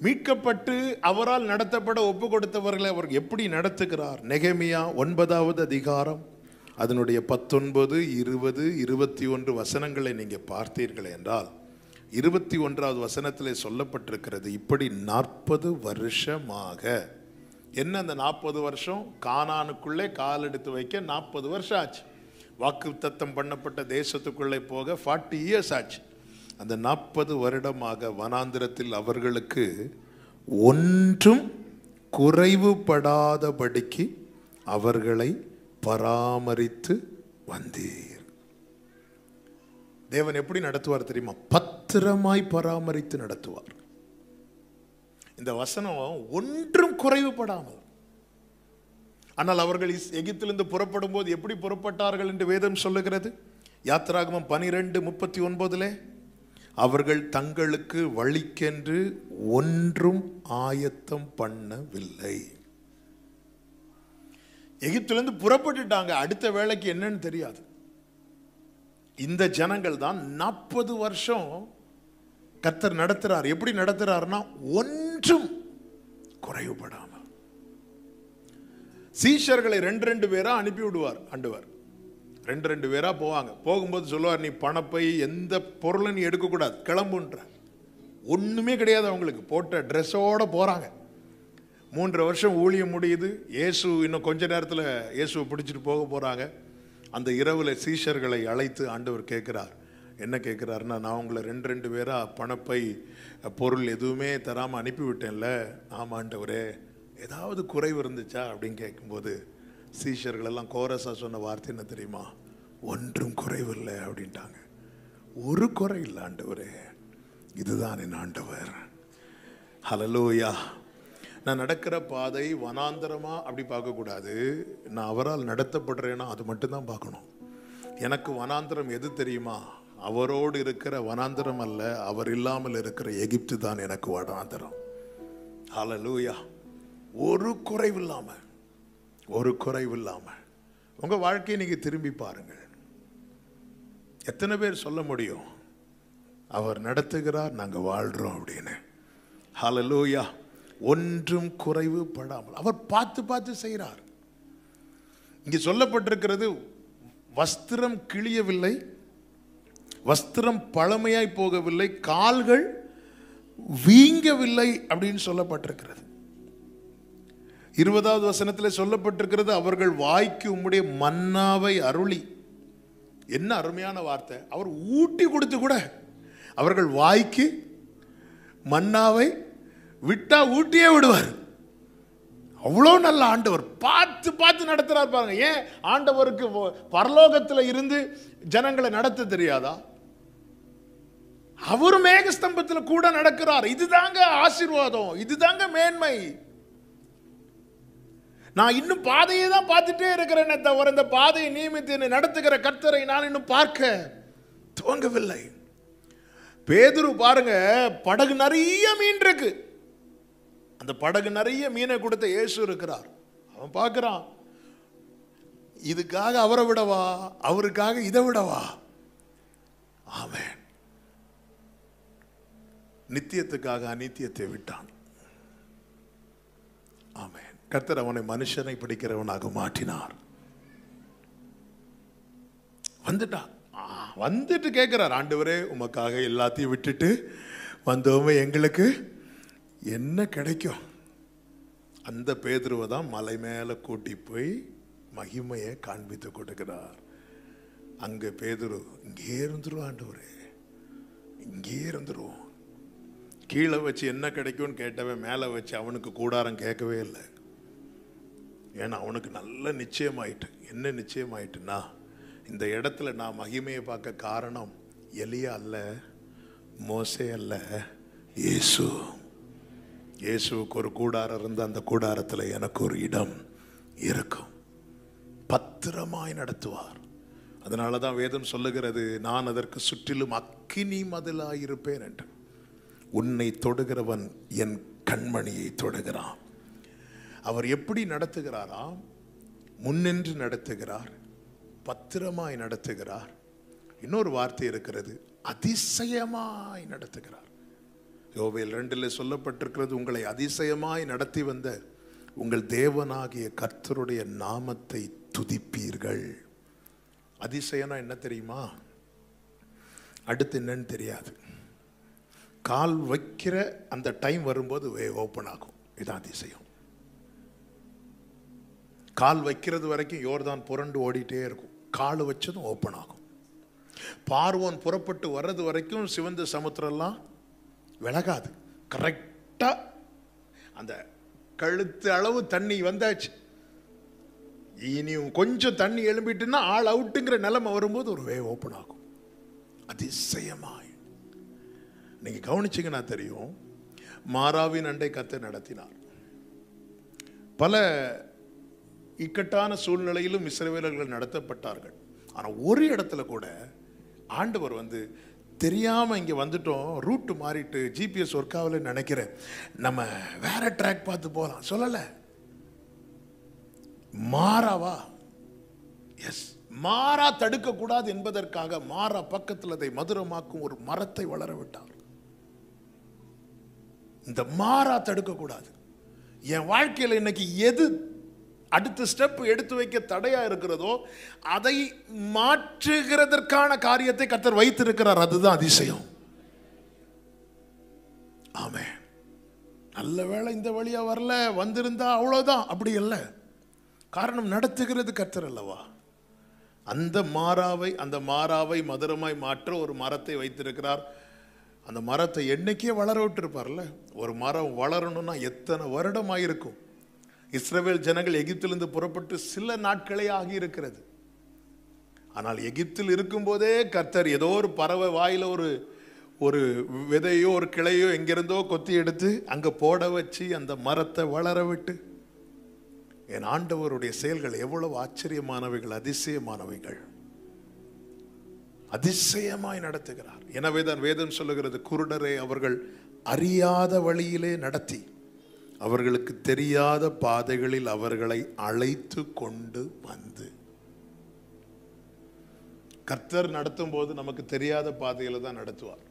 மீட்கப்பட்டு அவரால் நடத்தப்பட ஒப்பு கொடுத்தவர்களை அவர் எப்படி நடத்துகிறார்? நெகேமியா 9வது அதிகாரம் அதனுடைய 19, 20, 21 வசனங்களை நீங்க பார்த்தீர்கள் என்றால் 21வது வசனத்திலே சொல்லப்பட்டிருக்கிறது, இப்படி 40 வருஷமாக. என்ன அந்த 40 வருஷம்? கானானுக்குள்ளே கால் எடுத்து வைக்க 40 வருஷம் ஆச்சு. வாக்குத்தத்தம் பண்ணப்பட்ட தேசத்துக்குள்ளே போக 40 இயர்ஸ் ஆச்சு. அந்த 40 வருடமாக வனாந்திரத்தில் அவர்களுக்கு ஒன்றும் குறைவுபடாதபடிக்கு அவர்களை பராமரித்து வந்தீர். தேவன் எப்படி நடத்துவார் தெரியுமா? பத்திரமாய் பராமரித்து நடத்துவார். இந்த வசனம் ஒன்றும் குறைவுபடாமல். ஆனால் அவர்கள் எகிப்திலிருந்து புறப்படும் போது எப்படி புறப்பட்டார்கள் என்று வேதம் சொல்லுகிறது. யாத்திராகமம் 12:39 அவர்கள் தங்களுக்கு வழிக்கென்று ஒன்றும் ஆயத்தம் பண்ணவில்லை. எகிப்திலிருந்து புறப்பட்டுட்டாங்க, அடுத்த வேலைக்கு என்னன்னு தெரியாது. இந்த ஜனங்கள் தான் 40 வருஷம் கர்த்தர் நடத்துறார். எப்படி நடத்துறாருன்னா ஒன்றும் குறைவுபடாமல். சீஷர்களை 2 பேரா அனுப்பி விடுவார் ஆண்டவர். 2 பேரா போவாங்க. போகும்போது சொல்லுவார், நீ பணப்பை எந்த பொருளை நீ எடுக்கக்கூடாது, கிளம்புன்ற. ஒண்ணுமே கிடையாது அவங்களுக்கு. போட்ட ட்ரெஸ்ஸோட போறாங்க. 3 வருஷம் ஊழியம் முடியுது. இயேசு இன்னும் கொஞ்ச நேரத்தில் இயேசுவை பிடிச்சிட்டு போக போறாங்க. அந்த இரவுல சீஷர்களை அழைத்து ஆண்டவர் கேட்கிறார். என்ன கேட்கிறாருன்னா, நான் உங்களை 2 பேரா பணப்பை பொருள் எதுவுமே தராமல் அனுப்பிவிட்டேன்ல. ஆமா ஆண்டவரே, ஏதாவது குறைவு இருந்துச்சா அப்படின்னு கேட்கும்போது சீஷர்கள் எல்லாம் கோரஸா சொன்ன வார்த்தை என்ன தெரியுமா? ஒன்றும் குறைவில்லை அப்படின்ட்டாங்க. ஒரு குறை இல்லை ஆண்டவரே, இதுதான் என் ஆண்டவர். ஹல்லேலூயா. நான் நடக்கிற பாதை வனாந்தரமா அப்படி பார்க்கக்கூடாது. நான் அவரால் நடத்தப்படுறேன்னா அது மட்டும்தான் பார்க்கணும். எனக்கு வனாந்தரம் எது தெரியுமா? அவரோடு இருக்கிற வனாந்தரம் அல்ல, அவர் இல்லாமல் இருக்கிற எகிப்து தான் எனக்கு வனாந்தரம். ஹல்லேலூயா. ஒரு குறைவில்லாம, ஒரு குறைவில்லாம உங்க வாழ்க்கையை நீங்க திரும்பி பாருங்கள். எத்தனை பேர் சொல்ல முடியும் அவர் நடத்துகிறார், நாங்க வாழ்றோம் அப்படின்னு? ஹல்லேலூயா. ஒன்றும் குறைவுபடாமல் அவர் பார்த்து பார்த்து செய்கிறார். இங்கே சொல்லப்பட்டிருக்கிறது, வஸ்திரம் கிழியவில்லை, வஸ்திரம் பழமையாய் போகவில்லை, கால்கள் வீங்கவில்லை அப்படின்னு சொல்லப்பட்டிருக்கிறது. 20வது வசனத்தில் சொல்லப்பட்டிருக்கிறது, அவர்கள் வாய்க்கு உம்முடைய மன்னாவை அருளி என்ன அருமையான வார்த்தை. அவர் ஊட்டி கொடுத்து கூட அவர்கள் வாய்க்கு மன்னாவை விட்டா ஊட்டியே விடுவார். அவ்வளோ நல்ல ஆண்டவர். பார்த்து பார்த்து நடத்துறார் பாருங்க. ஏன் ஆண்டவருக்கு பரலோகத்தில் இருந்து ஜனங்களை நடத்த தெரியாதா? அவர் மேகஸ்தம்பத்தில் கூட நடக்கிறார். இதுதாங்க ஆசீர்வாதம், இதுதாங்க மேன்மை. நான் இன்னும் பாதையை தான் பார்த்துட்டே இருக்கிறேனே தவிர இந்த பாதையை நியமித்து நடத்துகிற கர்த்தரை நான் இன்னும் பார்க்க துவங்கவில்லை. பேதுரு பாருங்க, படகு நிறைய மீன் இருக்கு. அந்த படகு நிறைய மீனை கொடுத்த இயேசு இருக்கிறார். அவன் பார்க்கிறான், இதுக்காக அவரை விடவா, அவருக்காக இதை விடவா? ஆமென். நித்தியத்துக்காக அநித்தியத்தை விட்டான். ஆமென். கர்த்தர் அவனை மனுஷனை பிடிக்கிறவனாக மாற்றினார். வந்துட்டான். வந்துட்டு கேட்கிறார், ஆண்டவரே உமக்காக எல்லாத்தையும் விட்டுட்டு வந்தோமே, எங்களுக்கு என்ன கிடைக்கும்? அந்த பேதுருவை தான் மலை மேலே கூட்டி போய் மகிமையை காண்பித்து கொடுக்கிறார். அங்கே பேதுரு, இங்கே இருந்துரும் ஆண்டவரே, இங்கே இருந்துரும். கீழே வச்சு என்ன கிடைக்கும்னு கேட்டவன் மேலே வச்சு அவனுக்கு கூடாரம் கேட்கவே இல்லை. ஏன்னா அவனுக்கு நல்ல நிச்சயமாயிட்டு. என்ன நிச்சயமாயிட்டுன்னா, இந்த இடத்துல நான் மகிமையை பார்க்க காரணம் எலியா அல்ல, மோசே அல்ல, இயேசு. இயேசுவுக்கு ஒரு கூடாரம் இருந்து அந்த கூடாரத்தில் எனக்கு ஒரு இடம் இருக்கும். பத்திரமாய் நடத்துவார். அதனால தான் வேதம் சொல்லுகிறது, நான் அதற்கு சுற்றிலும் அக்கினி மதிலாயிருப்பேன் என்று. உன்னை தொடுகிறவன் என் கண்மணியை தொடுகிறான். அவர் எப்படி நடத்துகிறாராம்? முன்னின்று நடத்துகிறார், பத்திரமாய் நடத்துகிறார். இன்னொரு வார்த்தை இருக்கிறது, அதிசயமாய் நடத்துகிறார். யோவேல் 2 சொல்லப்பட்டிருக்கிறது, உங்களை அதிசயமாய் நடத்தி வந்த உங்கள் தேவனாகிய கர்த்தருடைய நாமத்தை துதிப்பீர்கள். அதிசயம்னா என்ன தெரியுமா? அடுத்து என்னன்னு தெரியாது. கால் வைக்கிற அந்த டைம் வரும்போது ஓப்பன் ஆகும். இதுதான் அதிசயம். கால் வைக்கிறது வரைக்கும் யோர்தான் புரண்டு ஓடிட்டே இருக்கும். கால் வச்சதும் ஓப்பன் ஆகும். பார்வோன் புறப்பட்டு வர்றது வரைக்கும் சிவந்த சமுத்திரம்லாம் விலகாது. கரெக்டா அந்த கழுத்து அளவு தண்ணி வந்தாச்சு. இனியும் கொஞ்சம் தண்ணி எழும்பிட்டுன்னா ஆள் அவுட்டுங்கிற நிலைமை வரும்போது ஒரு வே ஓப்பன் ஆகும். அதிசயமாய். நீங்க கவனிச்சீங்கன்னா தெரியும், மாராவின் அண்டை கர்த்தர் நடத்தினார். பல இக்கட்டான சூழ்நிலையிலும் இஸ்ரவேலர்கள் நடத்தப்பட்டார்கள். ஆனால் ஒரு இடத்துல கூட ஆண்டவர் தெரியாமல் இங்கே வந்துட்டோம், ரூட்டு மாறிட்டு ஜிபிஎஸ் ஒர்க் ஆகலன்னு நினைக்கிறேன், நம்ம வேற ட்ராக் பார்த்து போகலாம் சொல்லலை. மாறாவா? எஸ், மாறா தடுக்கக்கூடாது என்பதற்காக மாறா பக்கத்தில் அதை மதுரமாக்கும் ஒரு மரத்தை வளர விட்டார். இந்த மாறா தடுக்கக்கூடாது. என் வாழ்க்கையில் இன்னைக்கு எது அடுத்த ஸ்டெப் எடுத்து வைக்க தடையா இருக்கிறதோ அதை மாற்றுகிறதற்கான காரியத்தை கர்த்தர் வைத்திருக்கிறார். அதுதான் அதிசயம். ஆமென். நல்ல வேளை இந்த வழியா வரல, வந்திருந்தா அவ்வளவுதான். அப்படி இல்லை. காரணம், நடத்துகிறது கர்த்தர் அல்லவா. அந்த மாறாவை மதுரமாய் மாற்ற ஒரு மரத்தை வைத்திருக்கிறார். அந்த மரத்தை என்னைக்கே வளர விட்டுருப்பார்ல. ஒரு மரம் வளரணும்னா எத்தனை வருடம் ஆயிருக்கும். இஸ்ரவேல் ஜனங்கள் எகிப்திலிருந்து புறப்பட்டு சில நாட்களே ஆகி இருக்கிறது. ஆனால் எகிப்தில் இருக்கும்போதே கர்த்தர் ஏதோ ஒரு பறவை வாயில ஒரு விதையோ ஒரு கிளையோ எங்கிருந்தோ கொத்தி எடுத்து அங்க போட வச்சு அந்த மரத்தை வளர விட்டு, என் ஆண்டவருடைய செயல்கள் எவ்வளவு ஆச்சரியமானவைகள், அதிசயமானவைகள். அதிசயமாய் நடத்துகிறார். எனவே தான் வேதம் சொல்லுகிறது, குருடரை அவர்கள் அறியாத வழியிலே நடத்தி அவர்களுக்கு தெரியாத பாதைகளில் அவர்களை அழைத்து கொண்டு வந்து. கர்த்தர் நடத்தும் போது நமக்கு தெரியாத பாதையில தான் நடத்துவார்.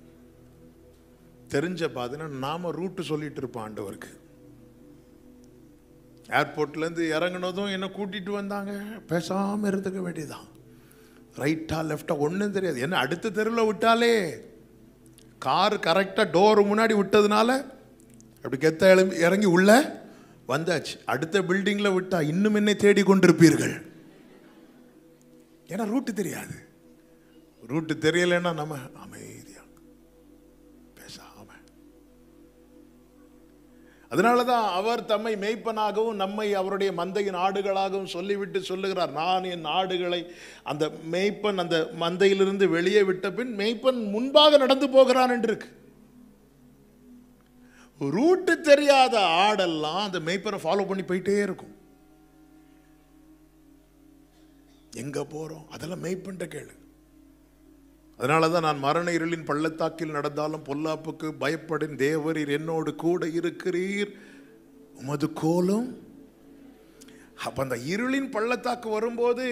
தெரிஞ்ச பாதைனா நாம ரூட்டு சொல்லிட்டு இருப்போம் ஆண்டவருக்கு. ஏர்போர்ட்ல இருந்து இறங்கினதும் என்ன கூட்டிட்டு வந்தாங்க, பேசாம இருந்துக்க வேண்டியதான். ரைட்டா லெஃப்டா ஒன்றும் தெரியாது. என்ன அடுத்த தெருவில் விட்டாலே, கார் கரெக்டாக டோர் முன்னாடி விட்டதுனால அப்படி கெத்த இறங்கி உள்ள வந்தாச்சு. அடுத்த பில்டிங்கில் விட்டா இன்னும் என்னை தேடி கொண்டிருப்பீர்கள். ஏன்னா ரூட்டு தெரியாது. ரூட்டு தெரியலன்னா நம்ம அமைதியா பேசாம. அதனாலதான் அவர் தம்மை மேய்ப்பனாகவும் நம்மை அவருடைய மந்தையின் ஆடுகளாகவும் சொல்லிவிட்டு சொல்லுகிறார், நான் என் ஆடுகளை, அந்த மேய்ப்பன் அந்த மந்தையிலிருந்து வெளியே விட்ட பின் மேய்ப்பன் முன்பாக நடந்து போகிறான் என்று இருக்கு. ரூட்டு தெரியாத ஆடெல்லாம் அந்த மேய்ப்பனை ஃபாலோ பண்ணி போயிட்டே இருக்கும். எங்க போறோம் அதெல்லாம் மேய்ப்பன்ட்ட கேளு. அதனாலதான் நான் மரண இருளின் பள்ளத்தாக்கில் நடந்தாலும் பொல்லாப்புக்கு பயப்படின், தேவரீர் என்னோடு கூட இருக்கிறீர், உமது கோலும். அப்ப அந்த இருளின் பள்ளத்தாக்கு வரும்போது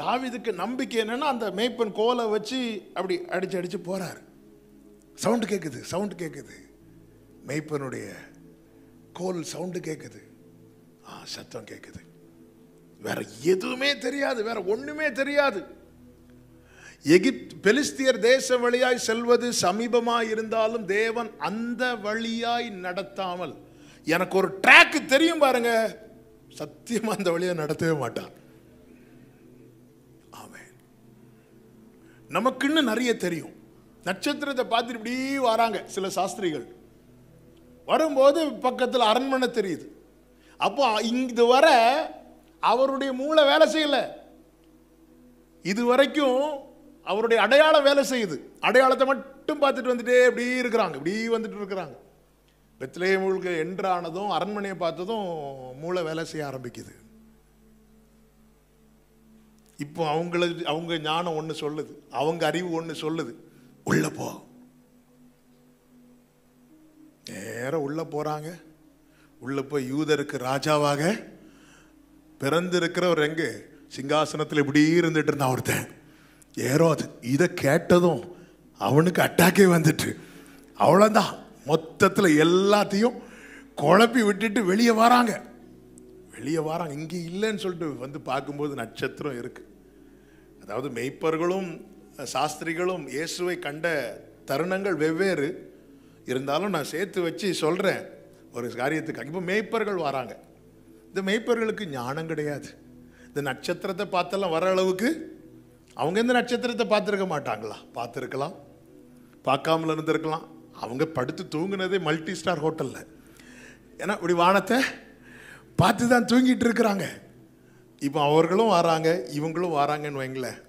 தாவீதுக்கு நம்பிக்கை என்னன்னா, அந்த மேய்ப்பன் கோலை வச்சு அப்படி அடிச்சு அடிச்சு போறாரு. சவுண்டு கேட்குது, மேய்ப்பனுடைய கோல் சவுண்டு கேட்குது, சத்தம் கேட்குது. வேற எதுவுமே தெரியாது, வேற ஒண்ணுமே தெரியாது. பெலிஸ்தியர் தேச வழியாய் செல்வது சமீபமாய் இருந்தாலும் தேவன் அந்த வழியாய் நடத்தாமல், எனக்கு ஒரு ட்ராக் தெரியும் பாருங்க, சத்தியமா அந்த வழியா நடத்தவே மாட்டார். ஆமென். நமக்குன்னு நிறைய தெரியும். நட்சத்திரத்தை பார்த்துட்டு இப்படி வராங்க சில சாஸ்திரிகள், வரும்போது பக்கத்தில் அரண்மனை தெரியுது. அப்போ இங்கு வர அவருடைய மூளை வேலை செய்யல, இதுவரைக்கும் அவருடைய அடையாளம் வேலை செய்யுது. அடையாளத்தை மட்டும் பார்த்துட்டு வந்துட்டே இப்படி இருக்கிறாங்க, இப்படி வந்துட்டு இருக்கிறாங்க. பெத்லகேமுக்கு என்றானதும் அரண்மனையை பார்த்ததும் மூளை வேலை செய்ய ஆரம்பிக்குது. இப்போ அவங்க ஞானம் ஒன்று சொல்லுது, அவங்க அறிவு ஒன்று சொல்லுது, உள்ள போ. நேரம் உள்ள போறாங்க. உள்ள போய் யூதருக்கு ராஜாவாக பிறந்திருக்கிறவர் எங்க சிங்காசனத்தில் இப்படி இருந்துட்டு இருந்தான் ஒருத்தன், ஏரோது. இதை கேட்டதும் அவனுக்கு அட்டாக்கே வந்துட்டு, அவ்வளோதான், மொத்தத்தில் எல்லாத்தையும் குழப்பி விட்டுட்டு வெளியே வராங்க. இங்கே இல்லைன்னு சொல்லிட்டு வந்து பார்க்கும்போது நட்சத்திரம் இருக்கு. அதாவது மெய்ப்பர்களும் சாஸ்திரிகளும் இயேசுவை கண்ட தருணங்கள் வெவ்வேறு இருந்தாலும் நான் சேர்த்து வச்சு சொல்கிறேன் ஒரு காரியத்துக்கு. இப்போ மெய்ப்பர்கள் வராங்க. இந்த மெய்ப்பர்களுக்கு ஞானம் கிடையாது. இந்த நட்சத்திரத்தை பார்த்தெல்லாம் வர அளவுக்கு அவங்க இந்த நட்சத்திரத்தை பார்த்துருக்க மாட்டாங்களா? பார்த்துருக்கலாம், பார்க்காமல் இருந்திருக்கலாம். அவங்க படுத்து தூங்குனதே மல்டி ஸ்டார் ஹோட்டலில். ஏன்னா இப்படி வானத்தை பார்த்து தான் தூங்கிட்டு இருக்கிறாங்க. இப்போ அவர்களும் வராங்க, இவங்களும் வராங்கன்னு வைங்களேன்.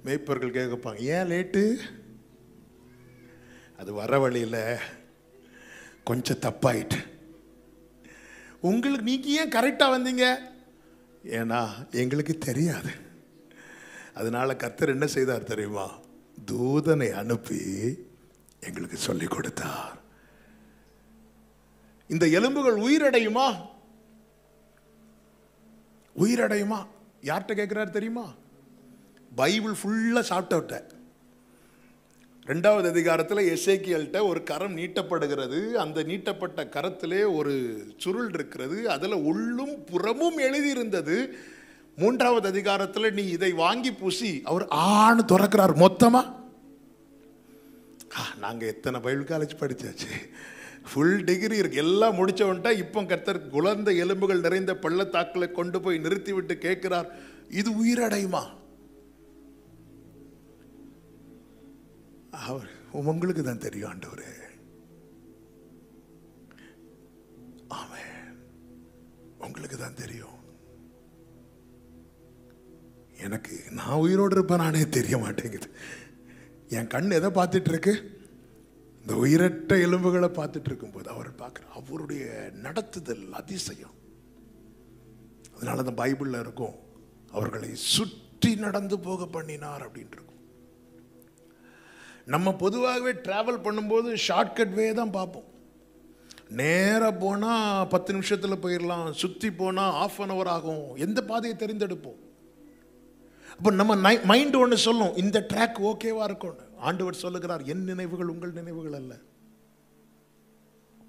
மேய்ப்பர்கள் கேட்பாங்க, ஏன் லேட்டு? அது வர வழியில் கொஞ்சம் தப்பாயிட்டு. உங்களுக்கு நீங்கள் ஏன் கரெக்டாக வந்தீங்க? ஏன்னா எங்களுக்கு தெரியாது. அதனால கர்த்தர் என்ன செய்தார் தெரியுமா? தூதனை அனுப்பி எங்களுக்கு சொல்லிக் கொடுத்தார். இந்த எலும்புகள் உயிரடையுமா? உயிரடையுமா? யார்கிட்ட கேட்கிறார் தெரியுமா? பைபிள் ஃபுல்லா சாப்பிட்ட 2வது அதிகாரத்தில் எசேக்கியேல்ட்ட ஒரு கரம் நீட்டப்படுகிறது. அந்த நீட்டப்பட்ட கரத்திலே ஒரு சுருள் இருக்கிறது, அதில் உள்ளும் புறமும் எழுதியிருந்தது. 3வது அதிகாரத்தில் நீ இதை வாங்கி பூசி, அவர் ஆணு திறக்கிறார் மொத்தமா. நாங்கள் எத்தனை பைபிள் காலேஜ் படித்தாச்சு, ஃபுல் டிகிரி இருக்கு, எல்லாம் முடிச்சவன்ட்ட இப்போ கர்த்தர் குழந்தை எலும்புகள் நிறைந்த பள்ளத்தாக்களை கொண்டு போய் நிறுத்தி விட்டு கேட்கிறார், இது உயிரடையுமா? அவர் உங்களுக்கு தான் தெரியும் ஆண்டவரே. ஆமென், உங்களுக்கு தான் தெரியும். எனக்கு நான் உயிரோடு இருப்பேன் நானே தெரிய மாட்டேங்குது. என் கண் எதை பார்த்துட்டு இருக்கு? இந்த உயிரற்ற எலும்புகளை பார்த்துட்டு இருக்கும்போது அவர் பார்க்குற அவருடைய நடத்துதல் அதிசயம். அதனால அந்த பைபிளில் இருக்கும், அவர்களை சுற்றி நடந்து போக பண்ணினார் அப்படின்ட்டு இருக்கும். நம்ம பொதுவாகவே டிராவல் பண்ணும்போது ஷார்ட்கட் வே தான் பார்ப்போம். நேராக போனால் 10 நிமிஷத்தில் போயிடலாம், சுற்றி போனால் ½ ஆகும், எந்த பாதையை தெரிந்தெடுப்போம். அப்போ நம்ம மைண்ட் ஒன்று சொல்லும், இந்த ட்ராக் ஓகேவா இருக்கும். ஆண்டவர் சொல்லுகிறார், என் நினைவுகள் உங்கள் நினைவுகள் அல்ல,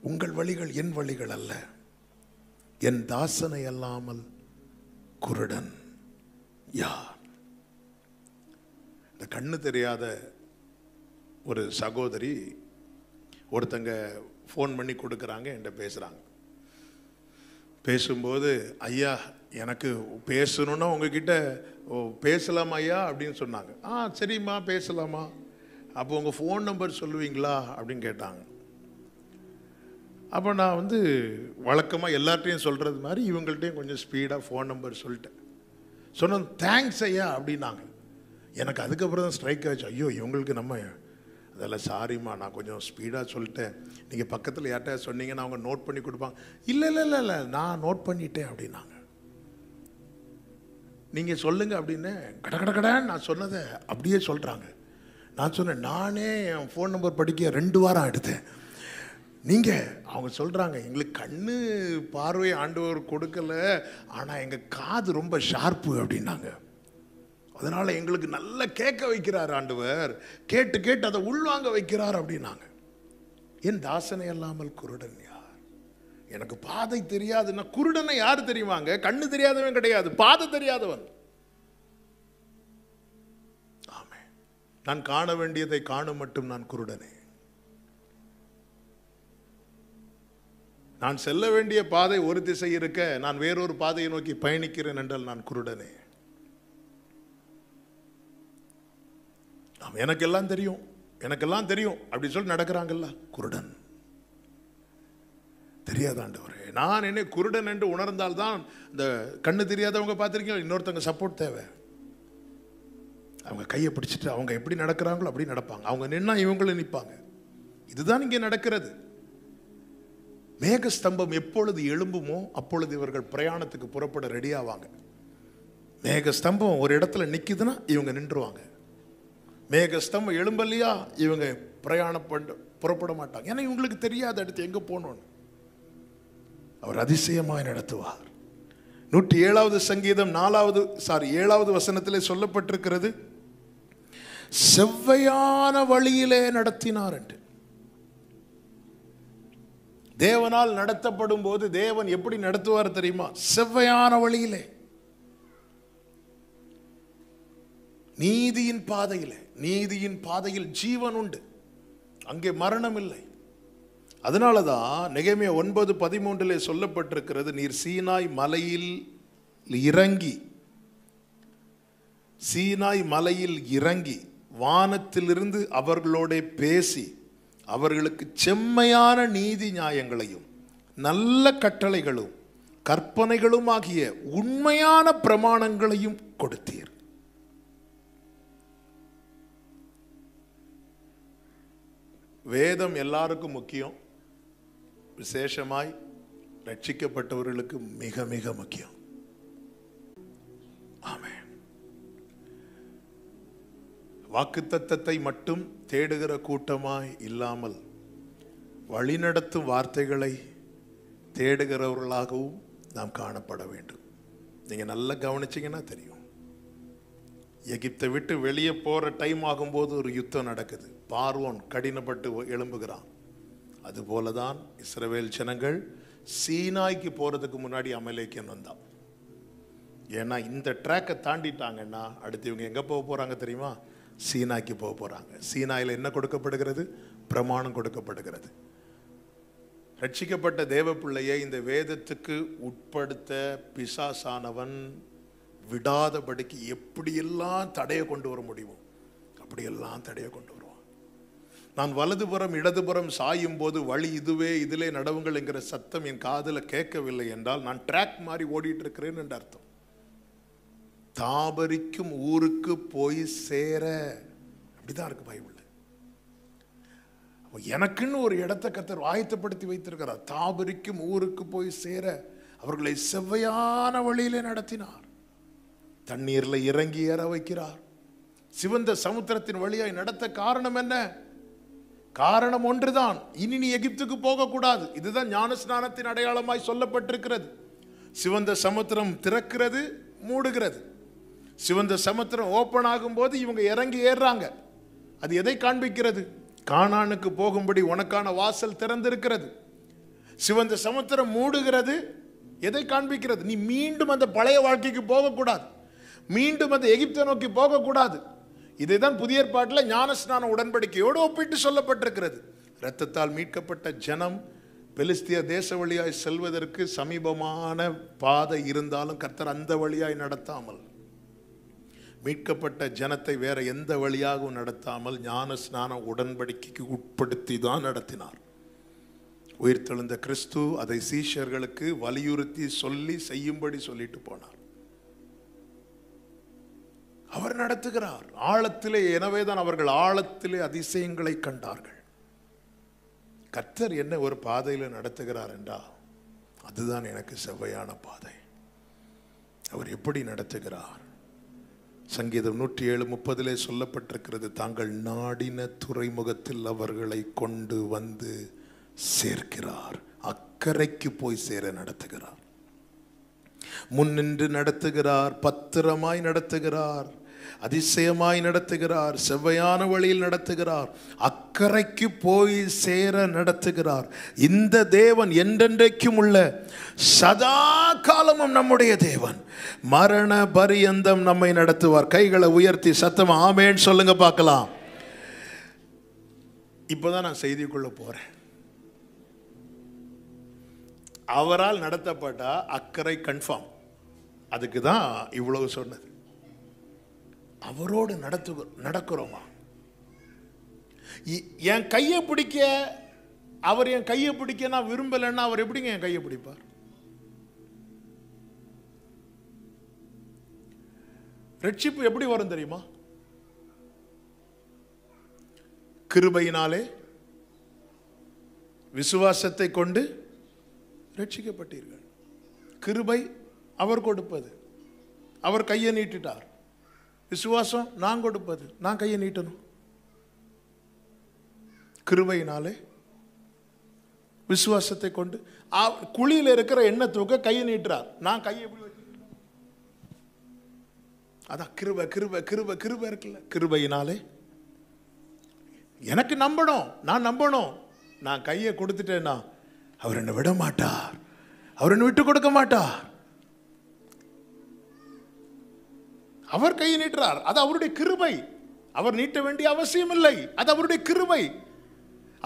உங்கள் வழிகள் என் வழிகள் அல்ல, என் தாசனை அல்லாமல் குருடன் யார்? இந்த கண்ணு தெரியாத ஒரு சகோதரி ஒருத்தங்க ஃபோன் பண்ணி கொடுக்குறாங்க, என்கிட்ட பேசுகிறாங்க. பேசும்போது, ஐயா எனக்கு பேசணுன்னா உங்ககிட்ட பேசலாமா ஐயா அப்படின்னு சொன்னாங்க. சரிம்மா பேசலாமா, அப்போ உங்கள் ஃபோன் நம்பர் சொல்லுவீங்களா அப்படின்னு கேட்டாங்க. அப்போ நான் வழக்கமாக எல்லார்ட்டையும் சொல்கிறது மாதிரி இவங்கள்ட்டையும் கொஞ்சம் ஸ்பீடாக ஃபோன் நம்பர் சொல்லிட்டேன். சொன்ன தேங்க்ஸ் ஐயா அப்படின்னாங்க. எனக்கு அதுக்கப்புறம் தான் ஸ்ட்ரைக் ஆச்சு, ஐயோ இவங்களுக்கு நம்ம அதெல்லாம் சாரிம்மா நான் கொஞ்சம் ஸ்பீடாக சொல்லிட்டேன், நீங்கள் பக்கத்தில் யார்கிட்ட சொன்னீங்கன்னா அவங்க நோட் பண்ணி கொடுப்பாங்க. இல்லை இல்லை இல்லை இல்லை நான் நோட் பண்ணிட்டேன் அப்படின்னாங்க. நீங்கள் சொல்லுங்கள் அப்படின்னு கடன்னு நான் சொன்னதை அப்படியே சொல்கிறாங்க. நான் சொன்னேன், நானே என் ஃபோன் நம்பர் படிக்க 2 வாரம் எடுத்தேன். நீங்கள் அவங்க சொல்கிறாங்க, எங்களுக்கு கண்ணு பார்வை ஆண்டவர் கொடுக்கல, ஆனால் எங்கள் காது ரொம்ப ஷார்ப்பு அப்படின்னாங்க. அதனால் எங்களுக்கு நல்லா கேட்க வைக்கிறார் ஆண்டவர், கேட்டு கேட்டு அதை உள்வாங்க வைக்கிறார் அப்படின்னாங்க. என் தாசனை அல்லாமல் குருடன் யார்? எனக்கு பாதை தெரியாதுன்னா குருடனை யார் தெரியுமாங்க? கண்ணு தெரியாதவன் கிடையாது, பாதை தெரியாதவன். ஆமே, நான் காண வேண்டியதை காணும் மட்டும் நான் குருடனே. நான் செல்ல வேண்டிய பாதை ஒரு திசை இருக்க நான் வேறொரு பாதையை நோக்கி பயணிக்கிறேன் என்றால் நான் குருடனே. எனக்கெல்லாம் தெரியும், எனக்கெல்லாம் தெரியும் அப்படி சொல்லி நடக்கிறாங்கல்ல, குருடன். தெரியாத ஆண்டவரே, நான் என்ன குருடன் என்று உணர்ந்தால்தான் இந்த கண்ணு தெரியாதவங்க பார்த்துருக்கீங்க, இன்னொருத்தவங்க சப்போர்ட் தேவை. அவங்க கையை பிடிச்சிட்டு அவங்க எப்படி நடக்கிறாங்களோ அப்படி நடப்பாங்க, அவங்க நின்னா இவங்களும் நிற்பாங்க. இதுதான் இங்கே நடக்கிறது. மேகஸ்தம்பம் எப்பொழுது எழும்புமோ அப்பொழுது இவர்கள் பிரயாணத்துக்கு புறப்பட ரெடி ஆவாங்க. மேகஸ்தம்பம் ஒரு இடத்துல நிற்குதுன்னா இவங்க நின்றுவாங்க. மேகஸ்தம்பம் எழும்பலையா இவங்க பிரயாணம் புறப்பட மாட்டாங்க. ஏன்னா இவங்களுக்கு தெரியாது அடுத்து எங்கே போகணும்னு. அவர் அதிசயமாய் நடத்துவார். 107வது சங்கீதம் 7வது வசனத்திலே சொல்லப்பட்டிருக்கிறது, செவ்வையான வழியிலே நடத்தினார் என்று. தேவனால் நடத்தப்படும் போது தேவன் எப்படி நடத்துவார் தெரியுமா? செவ்வையான வழியிலே, நீதியின் பாதையிலே. நீதியின் பாதையில் ஜீவன் உண்டு, அங்கே மரணம் இல்லை. அதனாலதான் நெகேமியா 9:13 சொல்லப்பட்டிருக்கிறது, நீர் சீனாய் மலையில் இறங்கி வானத்திலிருந்து அவர்களோட பேசி அவர்களுக்கு செம்மையான நீதி நியாயங்களையும் நல்ல கட்டளைகளும் கற்பனைகளும் ஆகிய உண்மையான பிரமாணங்களையும் கொடுத்தீர். வேதம் எல்லாருக்கும் முக்கியம், விசேஷமாய் ரட்சிக்கப்பட்டவர்களுக்கு மிக மிக முக்கியம். ஆமென். வாக்குத்தத்தத்தை மட்டும் தேடுகிற கூட்டமாய் இல்லாமல் வழிநடத்தும் வார்த்தைகளை தேடுகிறவர்களாகவும் நாம் காணப்பட வேண்டும். நீங்க நல்லா கவனிச்சீங்கன்னா தெரியும், எகிப்தை விட்டு வெளியே போற டைம் ஆகும்போது ஒரு யுத்தம் நடக்குது. பார்வோன் கடினப்பட்டு எழும்புகிறான். அதுபோலதான் இஸ்ரவேல் ஜனங்கள் சீனாய்க்கு போறதுக்கு முன்னாடி அமலேக்கியன் வந்தான். ஏன்னா இந்த ட்ராக்கை தாண்டிட்டாங்கன்னா அடுத்து இவங்க எங்க போக போறாங்க தெரியுமா? சீனாய்க்கு போக போறாங்க. சீனாயில் என்ன கொடுக்கப்படுகிறது? பிரமாணம் கொடுக்கப்படுகிறது. ரட்சிக்கப்பட்ட தேவ பிள்ளையை இந்த வேதத்துக்கு உட்படுத்த பிசாசானவன் விடாதபடிக்கு எப்படியெல்லாம் தடையை கொண்டு வர முடியுமோ அப்படியெல்லாம் தடையை கொண்டு வருவான். நான் வலதுபுறம் இடதுபுறம் சாயும் போது வழி இதுவே, இதிலே நடவுங்கள் என்கிற சத்தம் என் காதில் கேட்கவில்லை என்றால் நான் ட்ராக் மாதிரி ஓடிட்டு இருக்கிறேன் என்று அர்த்தம். தாபரிக்கும் ஊருக்கு போய் சேர, அப்படிதான் இருக்கு பைபிள். எனக்குன்னு ஒரு இடத்தை கர்த்தர் ஆயத்தப்படுத்தி வைத்திருக்கிறார். தாபரிக்கும் ஊருக்கு போய் சேர அவர்களை செவ்வையான வழியிலே நடத்தினார். தண்ணீர்ல இறங்கி ஏற வைக்கிறார். சிவந்த சமுத்திரத்தின் வழியாய் நடத்த காரணம் என்ன? காரணம் ஒன்றுதான், இனி நீ எகிப்துக்கு போகக்கூடாது. இதுதான் ஞான ஸ்நானத்தின் அடையாளமாய் சொல்லப்பட்டிருக்கிறது. சிவந்த சமுத்திரம் திறக்கிறது, மூடுகிறது. சிவந்த சமுத்திரம் ஓப்பன் ஆகும் போது இவங்க இறங்கி ஏறுறாங்க. அது எதை காண்பிக்கிறது? கானானுக்கு போகும்படி உனக்கான வாசல் திறந்திருக்கிறது. சிவந்த சமுத்திரம் மூடுகிறது, எதை காண்பிக்கிறது? நீ மீண்டும் அந்த பழைய வாழ்க்கைக்கு போகக்கூடாது, மீண்டும் அந்த எகிப்தை நோக்கி போகக்கூடாது. இதைதான் புதிய ஏற்பாட்டில் ஞானஸ்நான உடன்படிக்கையோடு ஒப்பிட்டு சொல்லப்பட்டிருக்கிறது. இரத்தத்தால் மீட்கப்பட்ட ஜனம் பெலிஸ்திய தேச வழியாய் செல்வதற்கு சமீபமான பாதை இருந்தாலும் கர்த்தர் அந்த வழியாய் நடத்தாமல், மீட்கப்பட்ட ஜனத்தை வேற எந்த வழியாகவும் நடத்தாமல் ஞான ஸ்நான உடன்படிக்கைக்கு உட்படுத்தி தான் நடத்தினார். உயிர்த்தெழுந்த கிறிஸ்து அதை சீஷர்களுக்கு வலியுறுத்தி சொல்லி செய்யும்படி சொல்லிட்டு போனார். அவர் நடத்துகிறார் ஆழத்திலே. எனவேதான் அவர்கள் ஆழத்திலே அதிசயங்களை கண்டார்கள். கர்த்தர் என்ன ஒரு பாதையில் நடத்துகிறார் என்றால் அதுதான் எனக்கு செவ்வையான பாதை. அவர் எப்படி நடத்துகிறார்? சங்கீதம் 107:30 சொல்லப்பட்டிருக்கிறது, தாங்கள் நாடின துறைமுகத்தில் அவர்களை கொண்டு வந்து சேர்க்கிறார். அக்கறைக்கு போய் சேர நடத்துகிறார். முன்னின்று நடத்துகிறார், பத்திரமாய் நடத்துகிறார், அதிசயமாய் நடத்துகிறார், செவ்வையான வழியில் நடத்துகிறார், அக்கறைக்கு போய் சேர நடத்துகிறார். இந்த தேவன் என்றென்றைக்கும் உள்ள சதா காலமும் நம்முடைய தேவன். மரண பரியந்தம் நம்மை நடத்துவார். கைகளை உயர்த்தி சத்தமா ஆமென் சொல்லுங்க பார்க்கலாம். இப்போதான் நான் செய்திக்குள்ள போறேன். அவரால் நடத்தப்பட்டா அக்கறை கன்ஃபார்ம். அதுக்கு தான் இவ்வளவு சொன்னது. அவரோடு நடக்கிறோமா? என் கையை பிடிக்க, அவர் என் கையை பிடிக்க நான் விரும்பலைன்னா அவர் எப்படிங்க என் கையை பிடிப்பார்? ரட்சிப்பு எப்படி வரும் தெரியுமா? கிருபையினாலே விசுவாசத்தை கொண்டு ரட்சிக்கப்பட்டீர்கள். கிருபை அவர் கொடுப்பது, அவர் கையை நீட்டிட்டார். விசுவாசம் நான் கொடுப்பது, நான் கையை நீட்டணும். கிருபையினாலே விசுவாசத்தை கொண்டு குழியில் இருக்கிற எண்ணெய் தூக்க கையை நீட்டுறார். நான் கையை எப்படி வச்சு, அதான் கிருபை கிருபை கிருபை கிருபை இருக்குல்ல. கிருபையினாலே எனக்கு நம்பணும், நான் நம்பணும். நான் கையை கொடுத்துட்டேன்னா அவர் என்னை விட மாட்டார், அவர் என்னை விட்டு கொடுக்க மாட்டார். அவர் கையை நீட்டுறார், அது அவருடைய கிருபை. அவர் நீட்ட வேண்டிய அவசியம் இல்லை, அது அவருடைய கிருபை.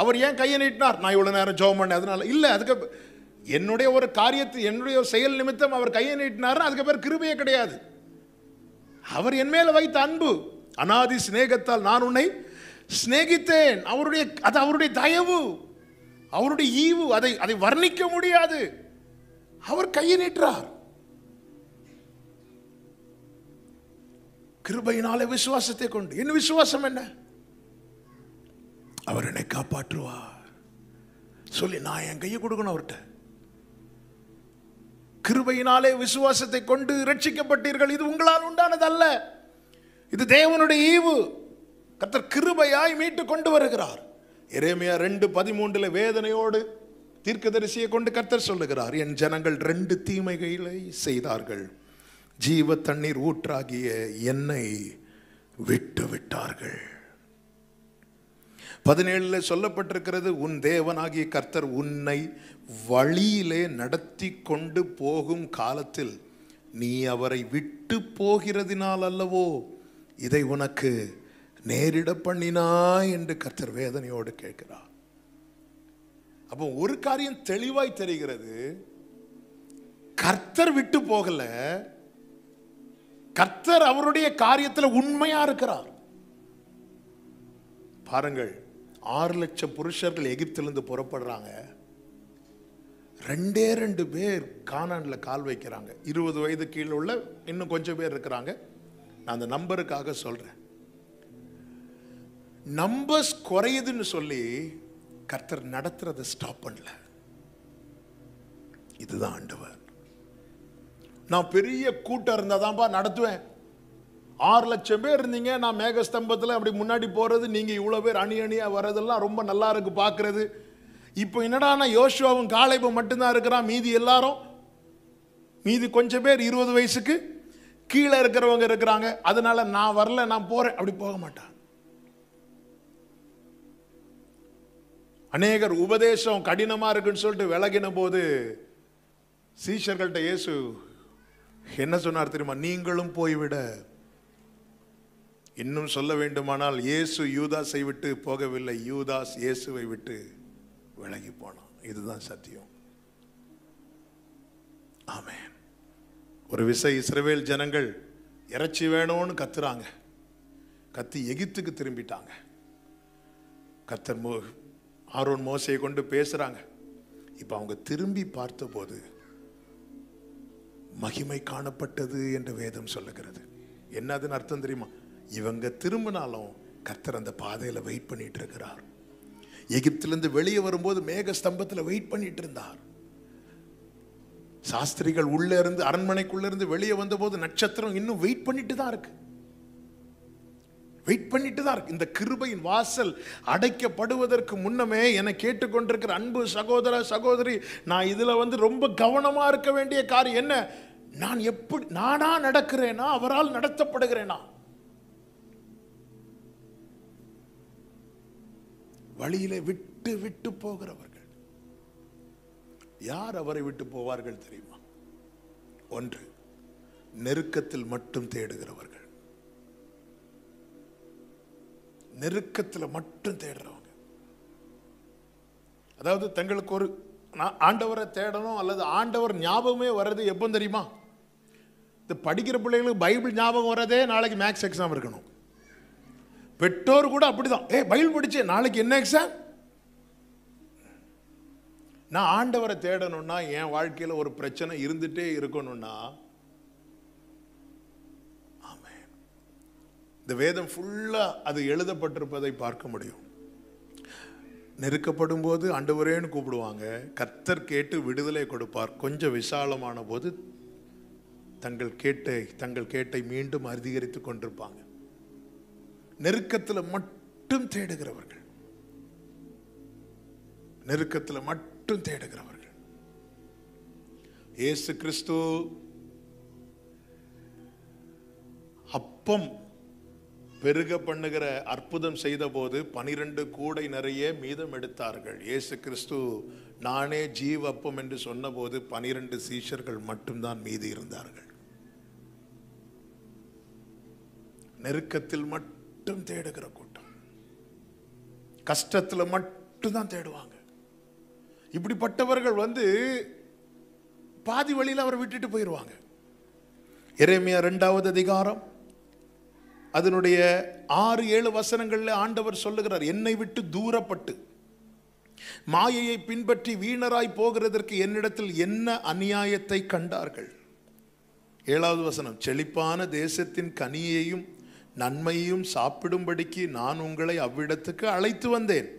அவர் ஏன் கையை நீட்டினார்? நான் இவ்வளவு நேரம் ஜெபம் பண்ணேன் அதனால இல்லை. அதுக்கு என்னுடைய ஒரு காரியத்தை, என்னுடைய செயல் நிமித்தம் அவர் கையை நீட்டினார், அதுக்கு பேர் கிருபையே கிடையாது. அவர் என் மேல வைத்த அன்பு, அநாதி சிநேகத்தால் நான் உன்னை சிநேகித்தேன். அவருடைய, அது அவருடைய தயவு, அவருடைய ஈவு, அதை வர்ணிக்க முடியாது. அவர் கையை நீட்டுறார். கிருபையினாலே விசுவாசத்தை கொண்டு. என் விசுவாசம் என்ன? அவர் என்னை காப்பாற்றுவார் சொல்லி நான் என் கையை கொடுக்கணும் அவர்கிட்ட. கிருபையினாலே விசுவாசத்தை கொண்டு ரட்சிக்கப்பட்டீர்கள். இது உங்களால் உண்டானது அல்ல, இது தேவனுடைய ஈவு. கர்த்தர் கிருபையாய் மீட்டு கொண்டு வருகிறார். எரேமியா 2:13 வேதனையோடு தீர்க்கதரிசியை கொண்டு கர்த்தர் சொல்லுகிறார், என் ஜனங்கள் 2 தீமைகளை செய்தார்கள், ஜீவ தண்ணீர் ஊற்றாகிய என்னை விட்டு விட்டார்கள். 17 சொல்லப்பட்டிருக்கிறது, உன் தேவனாகிய கர்த்தர் உன்னை வழியிலே நடத்தி கொண்டு போகும் காலத்தில் நீ அவரை விட்டு போகிறதினால் அல்லவோ இதை உனக்கு நேரிட பண்ணினாய் என்று கர்த்தர் வேதனையோடு கேட்கிறார். அப்போ ஒரு காரியம் தெளிவாய் தெரிகிறது, கர்த்தர் விட்டு போகல, கர்த்தர் அவருடைய காரியத்தில் உண்மையா இருக்கிறார். பாருங்கள், 6 லட்சம் புருஷர்கள் எகிப்திலிருந்து புறப்படுறாங்க. 2 பேர் கானான்ல கால் வைக்கிறாங்க. 20 வயது கீழே உள்ள இன்னும் கொஞ்சம் பேர் இருக்கிறாங்க. நான் அந்த நம்பருக்காக சொல்றேன். நம்பர்ஸ் குறையுதுன்னு சொல்லி கர்த்தர் நடத்துறதை ஸ்டாப் பண்ணல. இதுதான் ஆண்டவர். நான் பெரிய கூட்டம் இருந்தாதான்பா நடத்துவேன். 6 லட்சம் பேர் இருந்தீங்க, நான் மேகஸ்தம்பத்தில் அப்படி முன்னாடி போறது, நீங்க இவ்வளவு பேர் அணி அணியா வர்றதெல்லாம் ரொம்ப நல்லா இருக்கு பார்க்கறது. இப்போ என்னடானா யோசுவாவும் காலேபும் மட்டும்தான் இருக்கிறான், மீதி எல்லாரும், மீதி கொஞ்சம் பேர் 20 வயசுக்கு கீழே இருக்கிறவங்க இருக்கிறாங்க. அதனால நான் வரல, நான் போறேன், அப்படி போக மாட்டான். அநேகர் உபதேசம் கடினமா இருக்குன்னு சொல்லிட்டு விலகின போது சீஷர்கள்ட்ட இயேசு என்ன சொன்னார் தெரியுமா? நீங்களும் போய்விட. இன்னும் சொல்ல வேண்டுமானால் இயேசு யூதாஸை விட்டு போகவில்லை, யூதாஸ் இயேசுவை விட்டு விலகி போனான். இதுதான் சத்தியம். ஆமென். ஒரு விசை இஸ்ரவேல் ஜனங்கள் இறைச்சி வேணும்னு கத்துறாங்க. கத்தி எகிப்துக்கு திரும்பிட்டாங்க. கர்த்தர் ஆரோன் மோசையை கொண்டு பேசுறாங்க. இப்ப அவங்க திரும்பி பார்த்தபோது மகிமை காணப்பட்டது என்று வேதம் சொல்லுகிறது. என்னதுன்னு அர்த்தம் தெரியுமா? இவங்க திரும்பினாலும் கர்த்தர் அந்த பாதையில வெயிட் பண்ணிட்டு இருக்கிறார். எகிப்திலிருந்து வெளியே வரும்போது மேக ஸ்தம்பத்தில் வெயிட் பண்ணிட்டு இருந்தார். சாஸ்திரிகள் உள்ள இருந்து அரண்மனைக்குள்ள இருந்து வெளியே வந்த போது நட்சத்திரம் இன்னும் வெயிட் பண்ணிட்டு தான் இருக்கு. வெயிட் பண்ணிட்டு தான் இருக்கு. இந்த கிருபையின் வாசல் அடைக்கப்படுவதற்கு முன்னமே என்னை கேட்டுக்கொண்டிருக்கிற அன்பு சகோதர சகோதரி, நான் இதுல ரொம்ப கவனமா இருக்க வேண்டிய காரியம் என்ன? நான் எப்படி நானா நடக்கிறேனா, அவரால் நடத்தப்படுகிறேனா? வழியிலே விட்டு விட்டு போகிறவர்கள் யார் அவரை விட்டு போவார்கள் தெரியுமா? ஒன்று, நெருக்கத்தில் மட்டும் தேடுகிறவர்கள். நெருக்கத்தில் மட்டும் தேடுறவங்க. அதாவது தங்களுக்கு ஒரு ஆண்டவரை தேடணும் அல்லது ஆண்டவர் ஞாபகமே வர்றது எப்போ தெரியுமா? இந்த படிக்கிற பிள்ளைகளுக்கு பைபிள் ஞாபகம் வர்றதே நாளைக்கு மேக்ஸ் எக்ஸாம் இருக்கணும். பெற்றோர் கூட அப்படிதான். பைபிள் படிச்சே நாளைக்கு என்ன எக்ஸாம்? நான் ஆண்டவரை தேடணும்னா, என் வாழ்க்கையில் ஒரு பிரச்சனை இருந்துட்டே இருக்கணும்னா, ஆமென், இந்த வேதம் ஃபுல்லா அது எழுதப்பட்டிருப்பதை பார்க்க முடியும். நெருக்கப்படும் போது ஆண்டவரேன்னு கூப்பிடுவாங்க. கர்த்தர் கேட்டு விடுதலை கொடுப்பார். கொஞ்சம் விசாலமான போது தங்கள் கேட்டை மீண்டும் அதிகரித்துக் கொண்டிருப்பாங்க. நெருக்கத்தில் மட்டும் தேடுகிறவர்கள், நெருக்கத்தில் மட்டும் தேடுகிறவர்கள். இயேசு கிறிஸ்து அப்பம் பெருக பண்ணுகிற அற்புதம் செய்த போது 12 கூடை நிறைய மீதம் எடுத்தார்கள். இயேசு கிறிஸ்து நானே ஜீவ அப்பம் என்று சொன்ன போது 12 சீஷர்கள் மட்டும்தான் மீதி இருந்தார்கள். நெருக்கத்தில் மட்டும் தேடுகிற கூட்டம், கஷ்டத்தில் மட்டும் தான் தேடுவாங்க. இப்படிப்பட்டவர்கள் பாதி வழியில் அவரை விட்டுட்டு போயிடுவாங்க. எரேமியா 2வது அதிகாரம் அதனுடைய 6-7 வசனங்கள்ல ஆண்டவர் சொல்லுகிறார், என்னை விட்டு தூரப்பட்டு மாயையை பின்பற்றி வீணராய் போகிறதற்கு என்னிடத்தில் என்ன அநியாயத்தை கண்டார்கள். 7வது வசனம், செழிப்பான தேசத்தின் கனியையும் நன்மையையும் சாப்பிடும்படிக்கு நான் உங்களை அவ்விடத்துக்கு அழைத்து வந்தேன்.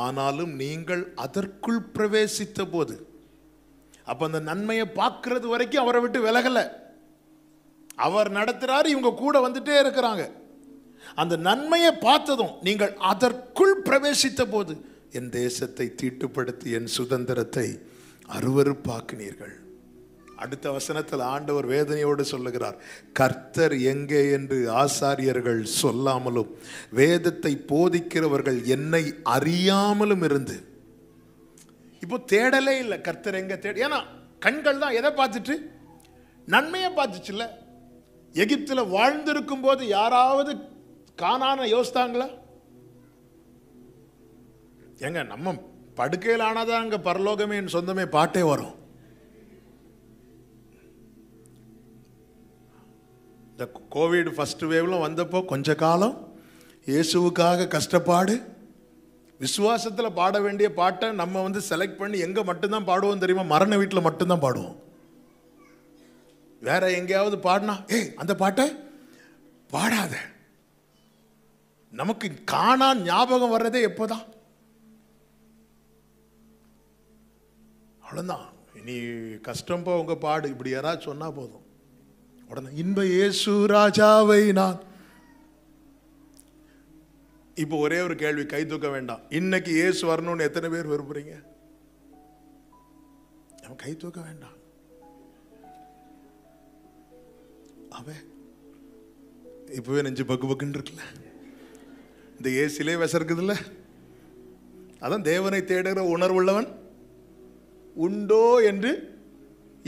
ஆனாலும் நீங்கள் அதற்குள் பிரவேசித்த போது, அப்ப அந்த நன்மையை பார்க்கிறது வரைக்கும் அவரை விட்டு விலகல. அவர் நடத்துறாரு, இவங்க கூட வந்துட்டே இருக்கிறாங்க. அந்த நன்மையை பார்த்ததும் நீங்கள் அதற்குள் பிரவேசித்த போது என் தேசத்தை தீட்டுப்படுத்தி என் சுதந்திரத்தை அருவருப்பாக்கினீர்கள். அடுத்த வசனத்தில் ஆண்டவர் வேதனையோடு சொல்லுகிறார், கர்த்தர் எங்கே என்று ஆசாரியர்கள் சொல்லாமலும் வேதத்தை போதிக்கிறவர்கள் என்னை அறியாமலும் இருந்து. இப்போ தேடலே இல்லை. கர்த்தர் எங்க ஏன்னா கண்கள் தான் எதை பார்த்துட்டு? நன்மையை பார்த்துச்சுல்ல. எகிப்தில் வாழ்ந்திருக்கும் போது யாராவது கானான யோசித்தாங்களா? எங்க நம்ம படுக்கையில் ஆனாதான் அங்க பரலோகமே என் சொந்தமே பாட்டே வரும். இந்த கோவிட் ஃபர்ஸ்ட் வேவ்ல வந்தப்போ கொஞ்ச காலம் இயேசுவுக்காக கஷ்டப்பாடு, விசுவாசத்தில் பாட வேண்டிய பாட்டை நம்ம செலக்ட் பண்ணி எங்க மட்டும்தான் பாடுவோம் தெரியுமா? மரண வீட்டில் மட்டும்தான் பாடுவோம். வேற எங்கேயாவது பாடினா அந்த பாட்டை பாடாத. நமக்கு காணான் ஞாபகம் வர்றதே எப்போதான்? அவ்வளோதான். இனி கஷ்டம் போ உங்க பாடு, இப்படி யாராவது சொன்னா போதும் உடனே இன்ப இயேசு ராஜாவை நான். இப்போ ஒரே ஒரு கேள்வி, கை தூக்க வேண்டாம். இன்னைக்கு இயேசு வரணும்னு எத்தனை பேர் விரும்புறீங்க? கை தூக்க வேண்டாம். அவன் இப்பவே நெஞ்சு பக்கு பக்குன்னு இருக்குல்ல, இந்த ஏசிலே விசருக்குதுல்ல. அதான் தேவனை தேடுகிற உணர்வுள்ளவன் உண்டோ என்று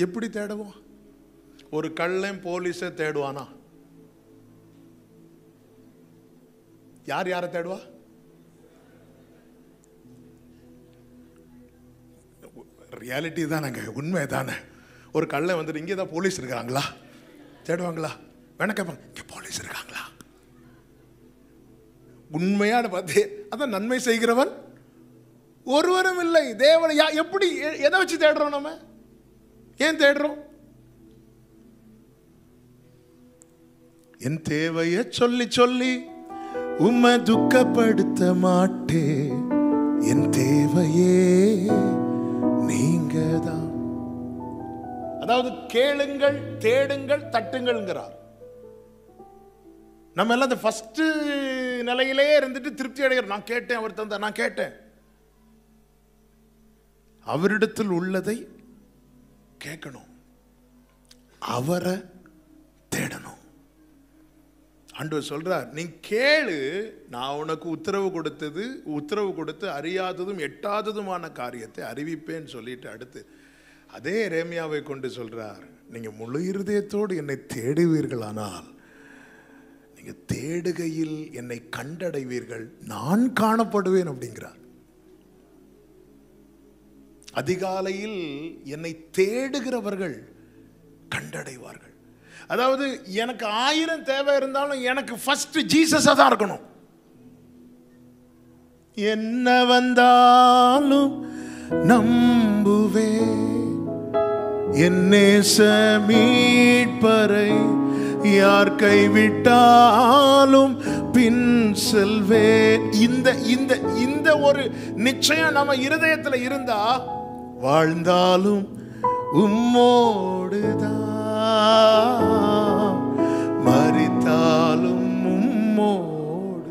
எப்படி தேடுவோம்? ஒரு கள்ளன் போலீஸை தேடுவானா? யார் யாரை தேடுவா? ரியாலிட்டி தானேங்க, உண்மை தானே. ஒரு கல்லை வந்துட்டு இங்கே தான் போலீஸ் இருக்காங்களா தேடுவாங்களா? வேணா கேட்பாங்க, இங்கே போலீஸ் இருக்காங்களா? உண்மையான பார்த்து அதான் நன்மை செய்கிறவன் ஒருவரும் இல்லை. தேவனை எப்படி எதை வச்சு தேடுறோம்? நம்ம ஏன் தேடுறோம்? என் தேவையை சொல்லி சொல்லி உம்மை துக்கப்படுத்த மாட்டே, என் தேவையே நீங்க தான். அதாவது கேளுங்கள், தேடுங்கள், தட்டுங்கள்ங்கிறார். நம்ம எல்லாம் அந்த ஃபர்ஸ்ட் நிலையிலே இருந்துட்டு திருப்தி அடைகிறோம். நான் கேட்டேன், அவர் தந்தார், நான் கேட்டேன். அவரிடத்தில் உள்ளதை கேட்கணும், அவரை தேடணும். ஆண்டவர் சொல்றார், நீ கேளு, நான் உனக்கு உத்தரவு கொடுத்து அறியாததும் எட்டாததுமான காரியத்தை அறிவிப்பேன்னு சொல்லிட்டு அடுத்து அதே எரேமியாவை கொண்டு சொல்றார், நீங்க முழு இருதயத்தோடு என்னை தேடுவீர்களானால் நீங்க தேடுகையில் என்னை கண்டடைவீர்கள், நான் காணப்படுவேன் அப்படிங்கிறார். அதிகாலையில் என்னை தேடுகிறவர்கள் கண்டடைவார்கள். அதாவது எனக்கு 1000 தேவை இருந்தாலும் எனக்கு ஃபர்ஸ்ட் ஜீசஸா தான் இருக்கணும். என்ன வந்தாலும் நம்புவே, என் நேச மீட்பரை யார் கைவிட்டாலும் பின் செல்வேன். இந்த ஒரு நிச்சயம் நம்ம இருதயத்துல இருந்தா வாழ்ந்தாலும் உம்மோடுதான், மரித்தாலும் உம்மோடு,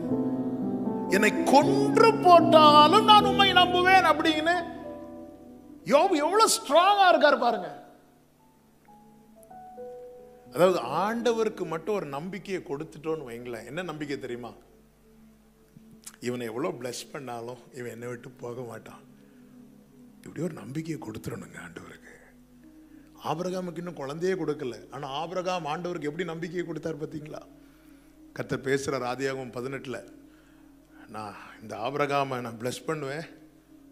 என்னை கொன்று போட்டாலும் நான் உம்மை நம்புவேன் அப்படின்னு யோபு எவ்வளவு ஸ்ட்ராங்கா இருக்காரு பாருங்க. அதாவது ஆண்டவருக்கு மட்டும் ஒரு நம்பிக்கையை கொடுத்துட்டோன்னு வைங்களேன். என்ன நம்பிக்கை தெரியுமா? இவனை எவ்வளவு பிளஸ் பண்ணாலும் இவன் என்னை விட்டு போக மாட்டான். இப்படி ஒரு நம்பிக்கையை கொடுத்துடணுங்க ஆண்டவருக்கு. ஆபிரகாமுக்கு இன்னும் குழந்தையே கொடுக்கல, ஆனா ஆபிரகாம் ஆண்டவருக்கு எப்படி நம்பிக்கையை கொடுத்தார் பார்த்தீங்களா? கர்த்தர் பேசுறார் ஆதியாகமம் 18, நான் இந்த ஆபிரகாமை நான் பிளஸ் பண்ணுவேன்,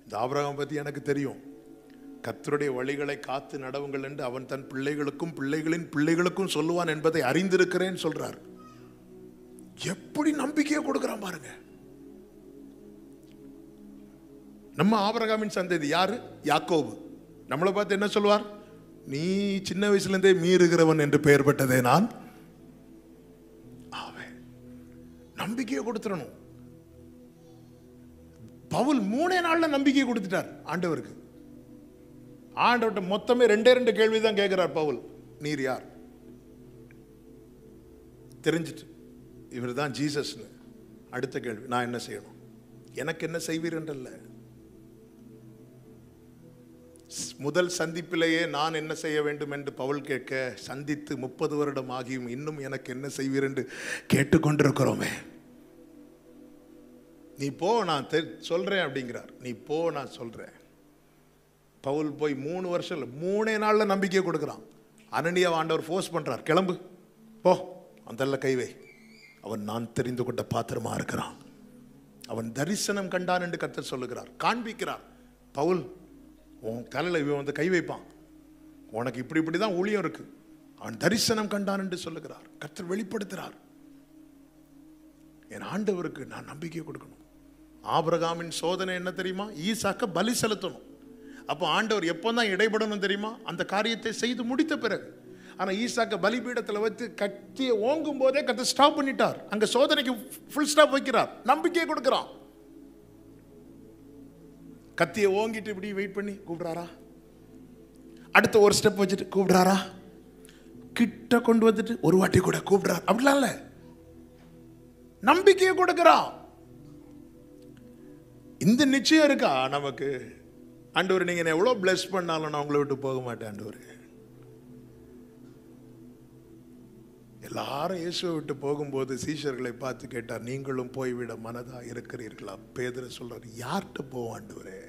இந்த ஆபிரகாம் பத்தி எனக்கு தெரியும், கர்த்தருடைய வழிகளை காத்து நடவுங்கள் என்று அவன் தன் பிள்ளைகளுக்கும் பிள்ளைகளின் பிள்ளைகளுக்கும் சொல்லுவான் என்பதை அறிந்திருக்கிறேன் சொல்றார். எப்படி நம்பிக்கையை கொடுக்கிறான் பாருங்க. நம்ம ஆபிரகாமின் சந்ததி யாரு? யாக்கோபு. நம்மளை பார்த்து என்ன சொல்லுவார்? நீ சின்ன வயசுல இருந்தே மீறுகிறவன் என்று பெயர் பெற்றதே நான் ஆவேன். நம்பிக்கையை கொடுத்துடணும். பவுல் 3 நாள்ல நம்பிக்கையை கொடுத்துட்டார் ஆண்டவருக்கு. ஆண்டவர்கிட்ட மொத்தமே 2 கேள்விதான் கேட்கிறார் பவுல். நீர் யார்? தெரிஞ்சிட்டு இவர் தான் ஜீசஸ்னு. அடுத்த கேள்வி, நான் என்ன செய்யணும்? எனக்கு என்ன செய்வீர் என்றல்ல, முதல் சந்திப்பிலேயே நான் என்ன செய்ய வேண்டும் என்று பவுல் கேட்க, சந்தித்து 30 வருடம் ஆகியும் இன்னும் எனக்கு என்ன செய்வீர் என்று கேட்டுக்கொண்டிருக்கிறோமே. நீ போ, நான் சொல்றேன் அப்படிங்கிறார். நீ போ, நான் சொல்றேன். பவுல் போய் 3 வருஷம் இல்லை, 3 நாள்ல நம்பிக்கை கொடுக்கிறான். அனனியா ஆண்டவர் ஃபோர்ஸ் பண்றார், கிளம்பு போ, அந்த கை வை, அவன் நான் தெரிந்து கொண்ட பாத்திரமா இருக்கிறான், அவன் தரிசனம் கண்டான் என்று கர்த்தர் சொல்லுகிறார், காண்பிக்கிறார். பவுல் உன் தலையில இவன் வந்து கை வைப்பான், உனக்கு இப்படிதான் ஊழியம் இருக்கு, அவன் தரிசனம் கண்டான் என்று சொல்லுகிறார். கர்த்தர் வெளிப்படுத்துறார். என் ஆண்டவருக்கு நான் நம்பிக்கை கொடுக்கணும். ஆபிரகாமின் சோதனை என்ன தெரியுமா? ஈசாக்க பலி செலுத்தணும். அப்போ ஆண்டவர் எப்போதான் இடைப்படணும் தெரியுமா? அந்த காரியத்தை செய்து முடித்த பிறகு. ஆனா ஈசாக்க பலிபீடத்தில் வச்சு கத்தியை ஓங்கும் போதே கர்த்தர் ஸ்டாப் பண்ணிட்டார். அங்க சோதனைக்கு ஃபுல் ஸ்டாப் வைக்கிறார், நம்பிக்கையை கொடுக்கிறான். கத்தியை ஓங்கிட்டு இப்படி வெயிட் பண்ணி கூப்பிடுறாரா? அடுத்த ஒரு ஸ்டெப் வச்சுட்டு கூப்பிடுறாரா? கிட்ட கொண்டு வந்துட்டு ஒரு வாட்டி கூட கூப்பிடுறார்? அப்படிலாம் இல்ல, நம்பிக்கையை கொடுக்கிறான். இந்த நிச்சயம் இருக்கா நமக்கு? ஆண்டவர் நீங்க என்ன எவ்வளவு பிளஸ் பண்ணாலும் நான் உங்களை விட்டு போக மாட்டேன் ஆண்டவர். எல்லாரும் இயேசுவை விட்டு போகும்போது சீஷர்களை பார்த்து கேட்டார், நீங்களும் போய்விட மனதா இருக்கிறீர்களா? பேதுரு சொல்றார், யார்கிட்ட போவோம் ஆண்டவரே?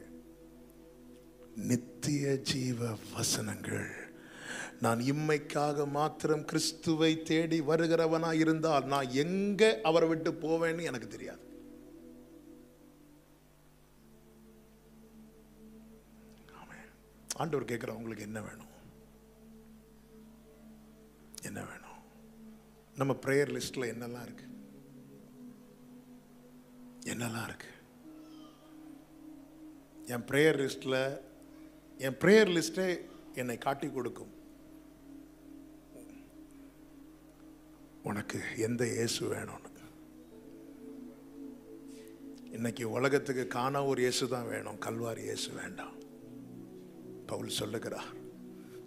நித்திய ஜீவ வசனங்கள். நான் இம்மைக்காக மாத்திரம் கிறிஸ்துவை தேடி வருகிறவனா இருந்தால் நான் எங்க அவரை விட்டு போவேன்னு எனக்கு தெரியாது. ஆண்டவர் கேட்குற உங்களுக்கு என்ன வேணும்? என்ன வேணும்? நம்ம ப்ரேயர் லிஸ்ட்ல என்னெல்லாம் இருக்கு? என்னெல்லாம் இருக்கு? என் ப்ரேயர் லிஸ்டே என்னை காட்டி கொடுக்கும். உனக்கு எந்த இயேசு வேணும்னு. இன்னைக்கு உலகத்துக்கு காண ஒரு இயேசு தான் வேணும், கல்வாரி இயேசு வேண்டாம். பவுல் சொல்லுகிறார்,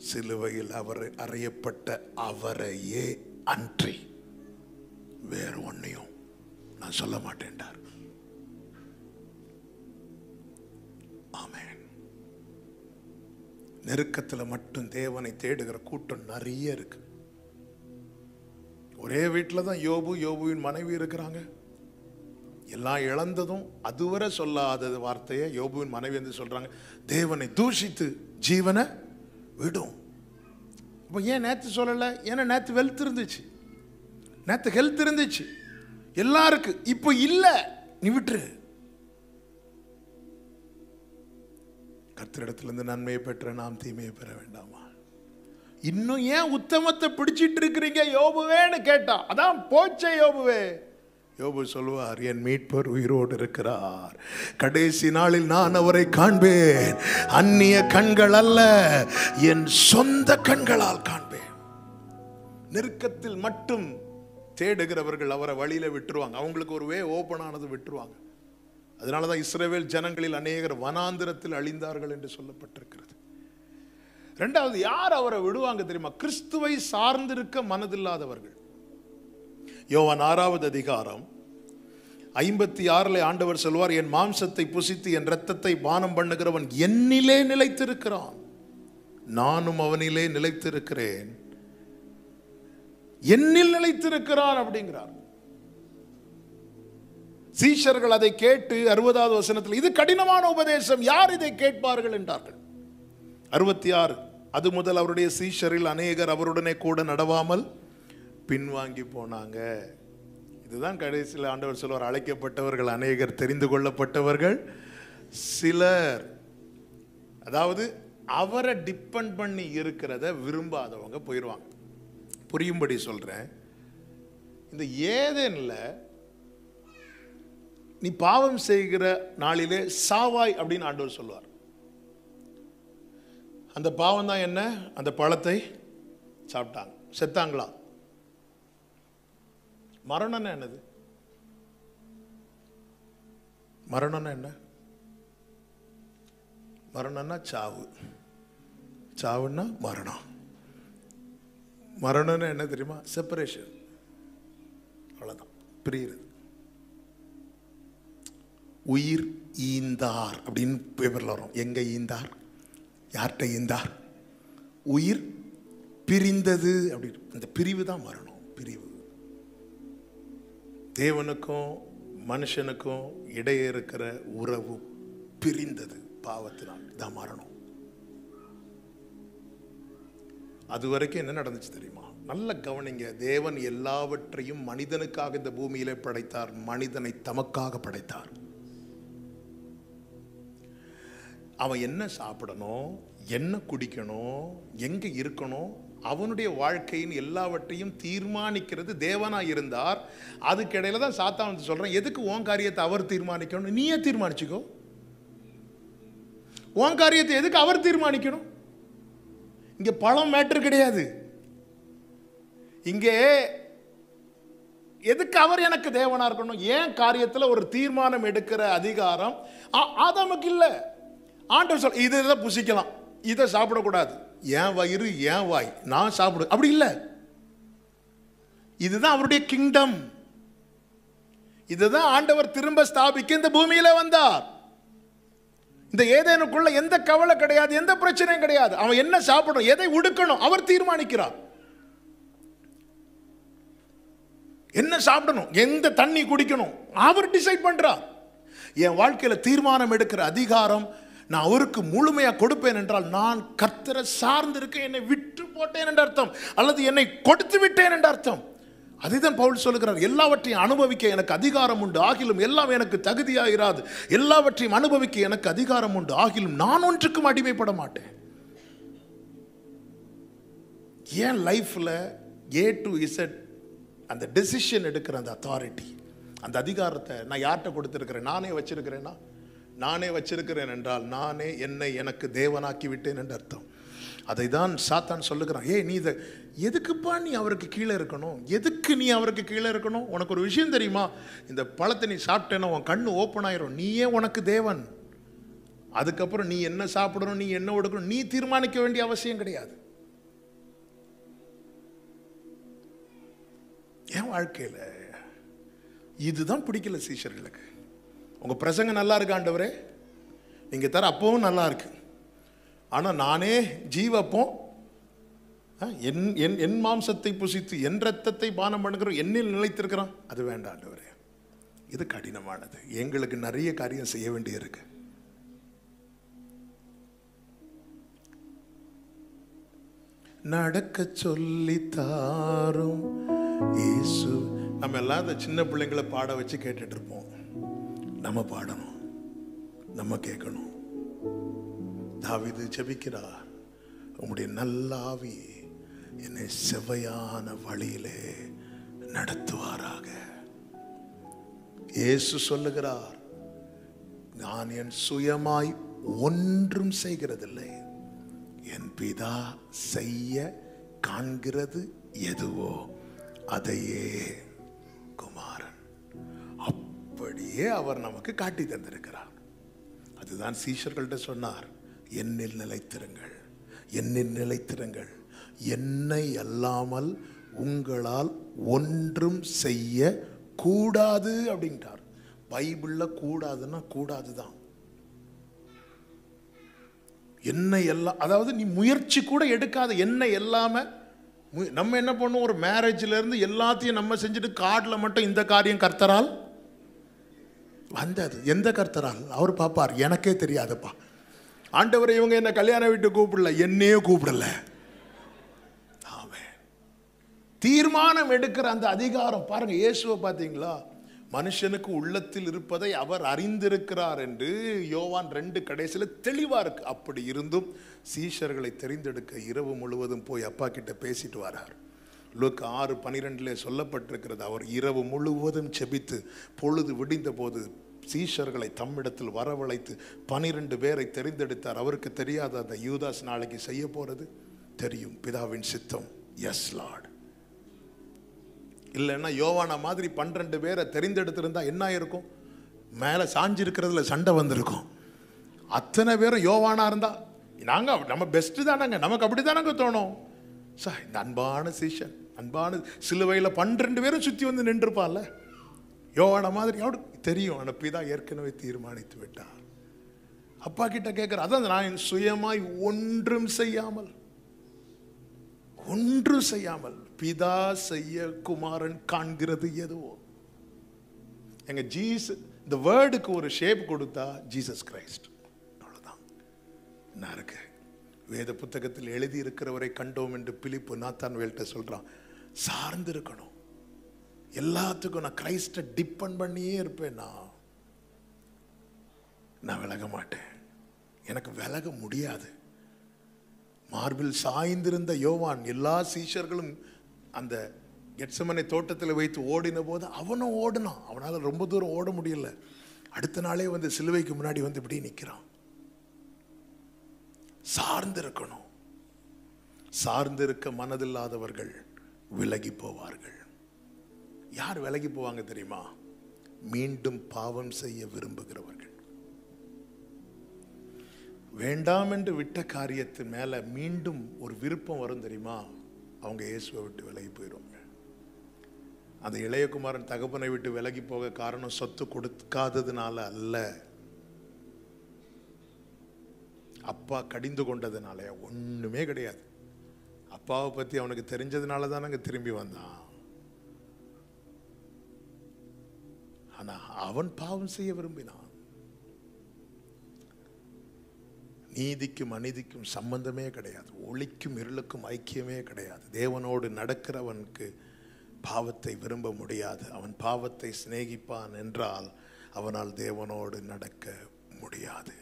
சிலுவையில் அவர் அறையப்பட்ட அவரையே அன்றி வேறு ஒன்னையும் நான் சொல்ல மாட்டேன்டார். ஆமென். நெருக்கத்தில் மட்டும் தேவனை தேடுகிற கூட்டம் நிறைய இருக்கு. ஒரே வீட்டில் தான் யோபுவின் மனைவி இருக்கிறாங்க. எல்லாம் இழந்ததும் அதுவரை சொல்லாத வார்த்தையை யோபுவின் மனைவி வந்து சொல்றாங்க, தேவனை தூஷித்து ஜீவனை விடும். இப்போ ஏன் நேற்று சொல்லலை? ஏன்னா நேற்று வெல்த் இருந்துச்சு, நேற்று ஹெல்த் இருந்துச்சு, எல்லாருக்கு. இப்போ இல்லை, நீ விட்டுரு. கர்த்தரிடத்திலிருந்து நன்மையை பெற்ற நாம் தீமையை பெற வேண்டாமா? இன்னும் ஏன் உத்தமத்தை பிடிச்சிட்டு இருக்கிறீங்க யோபுவேன்னு கேட்டா, அதான் போச்சே யோபுவே. யோபு சொல்வார், என் மீட்பர் உயிரோடு இருக்கிறார், கடைசி நாளில் நான் அவரை காண்பேன், அந்நிய கண்கள் அல்ல என் சொந்த கண்களால் காண்பேன். நெருக்கத்தில் மட்டும் தேடுகிறவர்கள் அவரை வழியில விட்டுருவாங்க. அவங்களுக்கு ஒரு வே ஓபன் ஆனது விட்டுருவாங்க. அதனாலதான் இஸ்ரவேல் ஜனங்களில் அநேகர் வனாந்திரத்தில் அழிந்தார்கள் என்று சொல்லப்பட்டிருக்கிறது. இரண்டாவது, யார் அவரை விடுவாங்க தெரியுமா? கிறிஸ்துவை சார்ந்திருக்க மனதில்லாதவர்கள். யோவான் 6வது அதிகாரம் 56 ஆண்டவர் சொல்வார், என் மாம்சத்தை புசித்து என் இரத்தத்தை பானம் பண்ணுகிறவன் என்னிலே நிலைத்திருக்கிறான், நானும் அவனிலே நிலைத்திருக்கிறேன். என்னில் நிலைத்திருக்கிறான் அப்படிங்கிறார். சீஷர்கள் அதை கேட்டு 60வது வசனத்தில், இது கடினமான உபதேசம், யார் இதை கேட்பார்கள் என்றார்கள். 66, அது முதல் அவருடைய சீஷரில் அநேகர் அவருடனே கூட நடவாமல் பின்வாங்கி போனாங்க. இதுதான் கடைசியில் ஆண்டவர் சொல்வார், அழைக்கப்பட்டவர்கள் அநேகர், தெரிந்து கொள்ளப்பட்டவர்கள் சிலர். அதாவது அவரை டிபெண்ட் பண்ணி இருக்கிறத விரும்பாதவங்க போயிடுவாங்க. புரியும்படி சொல்றேன். இந்த ஏதேன்ல நீ பாவம் செய்கிற நாளிலே சாவாய் அப்படின்னு ஆண்டவர் சொல்வார். அந்த பாவம் தான் என்ன? அந்த பழத்தை சாப்பிட்டாங்க, செத்தாங்களா? மரணம்னா என்னது? மரணம்னா என்ன? மரணம்னா சாவு, சாவுன்னா மரணம். மரணம்னா என்ன தெரியுமா? செப்பரேஷன், அவ்வளவுதான், பிரியுறது. உயிர் ஈந்தார் அப்படின்னு பேப்பர்ல வரும். எங்க ஈந்தார்? யார்கிட்ட ஈந்தார்? உயிர் பிரிந்தது அப்படி. அந்த பிரிவு தான் மரணம். பிரிவு. தேவனுக்கும் மனுஷனுக்கும் இடையே இருக்கிற உறவு பிரிந்தது பாவத்தினால், தான் மரணம். அது வரைக்கும் என்ன நடந்துச்சு தெரியுமா? நல்ல கவனிங்க. தேவன் எல்லாவற்றையும் மனிதனுக்காக இந்த பூமியிலே படைத்தார், மனிதனை தமக்காக படைத்தார். அவன் என்ன சாப்பிடணும், என்ன குடிக்கணும், எங்க இருக்கணும், அவனுடைய வாழ்க்கையின் எல்லாவற்றையும் தீர்மானிக்கிறது தேவனா இருந்தார். அதுக்கிடையில தான் சாத்தான் வந்து சொல்றேன், எதுக்கு உன் காரியத்தை அவர் தீர்மானிக்கணும்? நீயே தீர்மானிச்சுக்கோ. உன் காரியத்தை எதுக்கு அவர் தீர்மானிக்கணும்? இங்க பழம் மேட்டர் கிடையாது. இங்கே எதுக்கு அவர் எனக்கு தேவனா இருக்கணும்? ஏன் காரியத்தில் ஒரு தீர்மானம் எடுக்கிற அதிகாரம் ஆதாமுக்கு இல்லை. ஆண்டவர் சொல், இதை புசிக்கலாம், இதை சாப்பிடக்கூடாது, என் வயிறு என் வாய், நான் சாப்பிடு, அப்படி இல்லை. இதுதான் அவருடைய கிங்டம். இதுதான் ஆண்டவர் திரும்ப ஸ்தாபிக்க இந்த பூமியில வந்தார். இந்த ஏதேனுக்குள்ள எந்த கவலை கிடையாது, எந்த பிரச்சனையும் கிடையாது. அவன் என்ன சாப்பிடணும், எதை உடுக்கணும், அவர் தீர்மானிக்கிறார். என்ன சாப்பிடணும், எந்த தண்ணி குடிக்கணும், அவர் டிசைட் பண்றார். என் வாழ்க்கையில தீர்மானம் எடுக்கிற அதிகாரம் நான் அவருக்கு முழுமையா கொடுப்பேன் என்றால், நான் கர்த்தரை சார்ந்திருக்க என்னை விட்டு போட்டேன் என்ற அர்த்தம், அல்லது என்னை கொடுத்து விட்டேன் என்ற அர்த்தம். அதுதான் பவுல் சொல்லுகிறார், எல்லாவற்றையும் அனுபவிக்க எனக்கு அதிகாரம் உண்டு, ஆகிலும் எல்லாம் எனக்கு தகுதியாயிராது. எல்லாவற்றையும் அனுபவிக்க எனக்கு அதிகாரம் உண்டு, ஆகிலும் நான் ஒன்றுக்கும் அடிமைப்பட மாட்டேன். ஏன் லைஃப்ல A to Z அந்த டெசிஷன் எடுக்கிற அந்த அத்தாரிட்டி, அந்த அதிகாரத்தை நான் யார்கிட்ட கொடுத்திருக்கிறேன்? நானே வச்சிருக்கிறேன்னா? நானே வச்சிருக்கிறேன் என்றால் நானே என்னை எனக்கு தேவனாக்கி விட்டேன் என்று அர்த்தம். அதை தான் சாத்தான் சொல்லுகிறான். நீ இதை எதுக்குப்பா நீ அவருக்கு கீழே இருக்கணும்? எதுக்கு நீ அவருக்கு கீழே இருக்கணும்? உனக்கு ஒரு விஷயம் தெரியுமா? இந்த பழத்தை நீ சாப்பிட்டேன்னா உன் கண்ணு ஓப்பன் ஆயிரும். நீயே உனக்கு தேவன். அதுக்கப்புறம் நீ என்ன சாப்பிடணும், நீ என்ன ஒடுக்கணும், நீ தீர்மானிக்க வேண்டிய அவசியம் கிடையாது. என் வாழ்க்கையில் இதுதான் பிடிக்கல சீஷர்களுக்கு. உங்க பிரசங்க நல்லா இருக்கு ஆண்டவரே, நீங்க தர அப்பவும் நல்லா இருக்கு, ஆனா நானே ஜீவப்போம், என் மாம்சத்தை புசித்து என் ரத்தத்தை பானம் பண்ணுகிறோம், என்னில் நிலைத்திருக்கிறான், அது வேண்டாம் ஆண்டவரே. இது கடினமானது. எங்களுக்கு நிறைய காரியம் செய்ய வேண்டிய இருக்கு. நடக்க சொல்லி தாரும் இயேசு. நம்ம எல்லாம் இந்த சின்ன பிள்ளைங்களை பாட வச்சு கேட்டுட்டு இருப்போம். நம்ம பாடணும், நம்ம கேட்கணும். தாவீது ஜெபிக்கிறார், உம்முடைய நல்ல ஆவி என்னை செவ்வையான வழியிலே நடத்துவாராக. இயேசு சொல்லுகிறார், நான் என் சுயமாய் ஒன்றும் செய்கிறதில்லை, என் பிதா செய்ய காண்கிறது எதுவோ அதையே குமாரன் அப்படியே அவர் நமக்கு காட்டி தந்திருக்கிறார். அதுதான் சீஷர்கள்ட்ட சொன்னார், என்னில் நிலைத்திருங்கள், என்னில் நிலைத்திருங்கள், என்னை அல்லாமல் உங்களால் ஒன்றும் செய்ய கூடாது அப்படின்ட்டார். பைபிள்ல கூடாதுன்னா கூடாதுதான். என்னை எல்லாம், அதாவது நீ முயற்சி கூட எடுக்காத, என்னை எல்லாம. நம்ம என்ன பண்ணுவோம், ஒரு மேரேஜ்ல இருந்து எல்லாத்தையும் நம்ம செஞ்சுட்டு கார்டில் மட்டும் இந்த காரியம் கர்த்தரால் வந்தது. எந்த கர்த்தரால்? அவர் பாப்பார், எனக்கே தெரியாதுப்பா. ஆண்டவரை இவங்க என்ன கல்யாண வீட்டு கூப்பிடல, என்னையே கூப்பிடல. தீர்மானம் எடுக்கிற அந்த அதிகாரம் பாருங்க. இயேசுவை பார்த்தீங்களா? மனுஷனுக்கு உள்ளத்தில் இருப்பதை அவர் அறிந்திருக்கிறார் என்று யோவான் 2 கடைசியில் தெளிவா இருக்கு. அப்படி இருந்தும் சீஷர்களை தெரிந்தெடுக்க இரவு முழுவதும் போய் அப்பா கிட்ட பேசிட்டு வரார். லூக்கா 6:12 சொல்லப்பட்டிருக்கிறது, அவர் இரவு முழுவதும் செபித்து பொழுது விடிந்த போது சீஷர்களை தம்மிடத்தில் வரவழைத்து 12 பேரை தெரிந்தெடுத்தார். அவருக்கு தெரியாத அந்த யூதாஸ் நாளைக்கு செய்ய போறது தெரியும், பிதாவின் சித்தம். Yes Lord. இல்லைன்னா யோவானா மாதிரி 12 பேரை தெரிந்தெடுத்திருந்தா என்ன இருக்கும்? மேலே சாஞ்சிருக்கிறதுல சண்டை வந்திருக்கும். அத்தனை பேரும் யோவானா இருந்தா நம்ம பெஸ்ட் தானங்க, நமக்கு அப்படி தானங்க தோணும். சார், இந்த அன்பான சீஷன், அன்பான சிலுவையில் 12 பேரும் சுற்றி வந்து நின்றுப்பான்ல, யோவானா மாதிரி அவருக்கு தெரியும். ஆனால் பிதா ஏற்கனவே தீர்மானித்து விட்டார். அப்பா கிட்ட கேட்குற, அதான் நான் சுயமாய் ஒன்றும் செய்யாமல் பிதா செய்ய குமாரன் காண்கிறது எதுவோ. எங்க இந்த வேர்டுக்கு ஒரு ஷேப் கொடுத்தா ஜீசஸ் கிரைஸ்ட், அவ்வளவுதான். என்ன இருக்கு? வேத புத்தகத்தில் எழுதி இருக்கிறவரை கண்டோம் என்று பிலிப்பு நாத்தான்வேல்ட்ட சொல்றான். சார்ந்து இருக்கணும் எல்லாத்துக்கும். நான் கிரைஸ்ட டிபெண்ட் பண்ணியே இருப்பேன். நான் விலக மாட்டேன், எனக்கு விலக முடியாது. மார்பில் சாய்ந்திருந்த யோவான் எல்லா சீஷர்களும் அந்த கெத்செமனே தோட்டத்தில் வைத்து ஓடின போது அவனும் ஓடினான். அவனால் ரொம்ப தூரம் ஓட முடியல. அடுத்த நாளே வந்து சிலுவைக்கு முன்னாடி வந்து இப்படி நிற்கிறான். சார்ந்து இருக்கணும். சார்ந்திருக்க மனதில்லாதவர்கள் விலகி போவார்கள். யார் விலகி போவாங்க தெரியுமா? மீண்டும் பாவம் செய்ய விரும்புகிறவர்கள். வேண்டாம் என்று விட்ட காரியத்தின் மேல மீண்டும் ஒரு விருப்பம் வரும் தெரியுமா? அவங்க இயேசுவை விட்டு விலகி போயிடுவாங்க. அந்த இளையகுமாரன் தகப்பனை விட்டு விலகி போக காரணம் சொத்து கொடுக்காததுனால அல்ல, அப்பா கடிந்து கொண்டதுனால. ஒண்ணுமே கிடையாது. அப்பாவை பத்தி அவனுக்கு தெரிஞ்சதுனால தானங்க திரும்பி வந்தான். ஆனா அவன் பாவம் செய்ய விரும்பினான். நீதிக்கும் அநீதிக்கும் சம்பந்தமே கிடையாது. ஒளிக்கும் இருளுக்கும் ஐக்கியமே கிடையாது. தேவனோடு நடக்கிறவனுக்கு பாவத்தை விரும்ப முடியாது. அவன் பாவத்தை சிநேகிப்பான் என்றால் அவனால் தேவனோடு நடக்க முடியாது.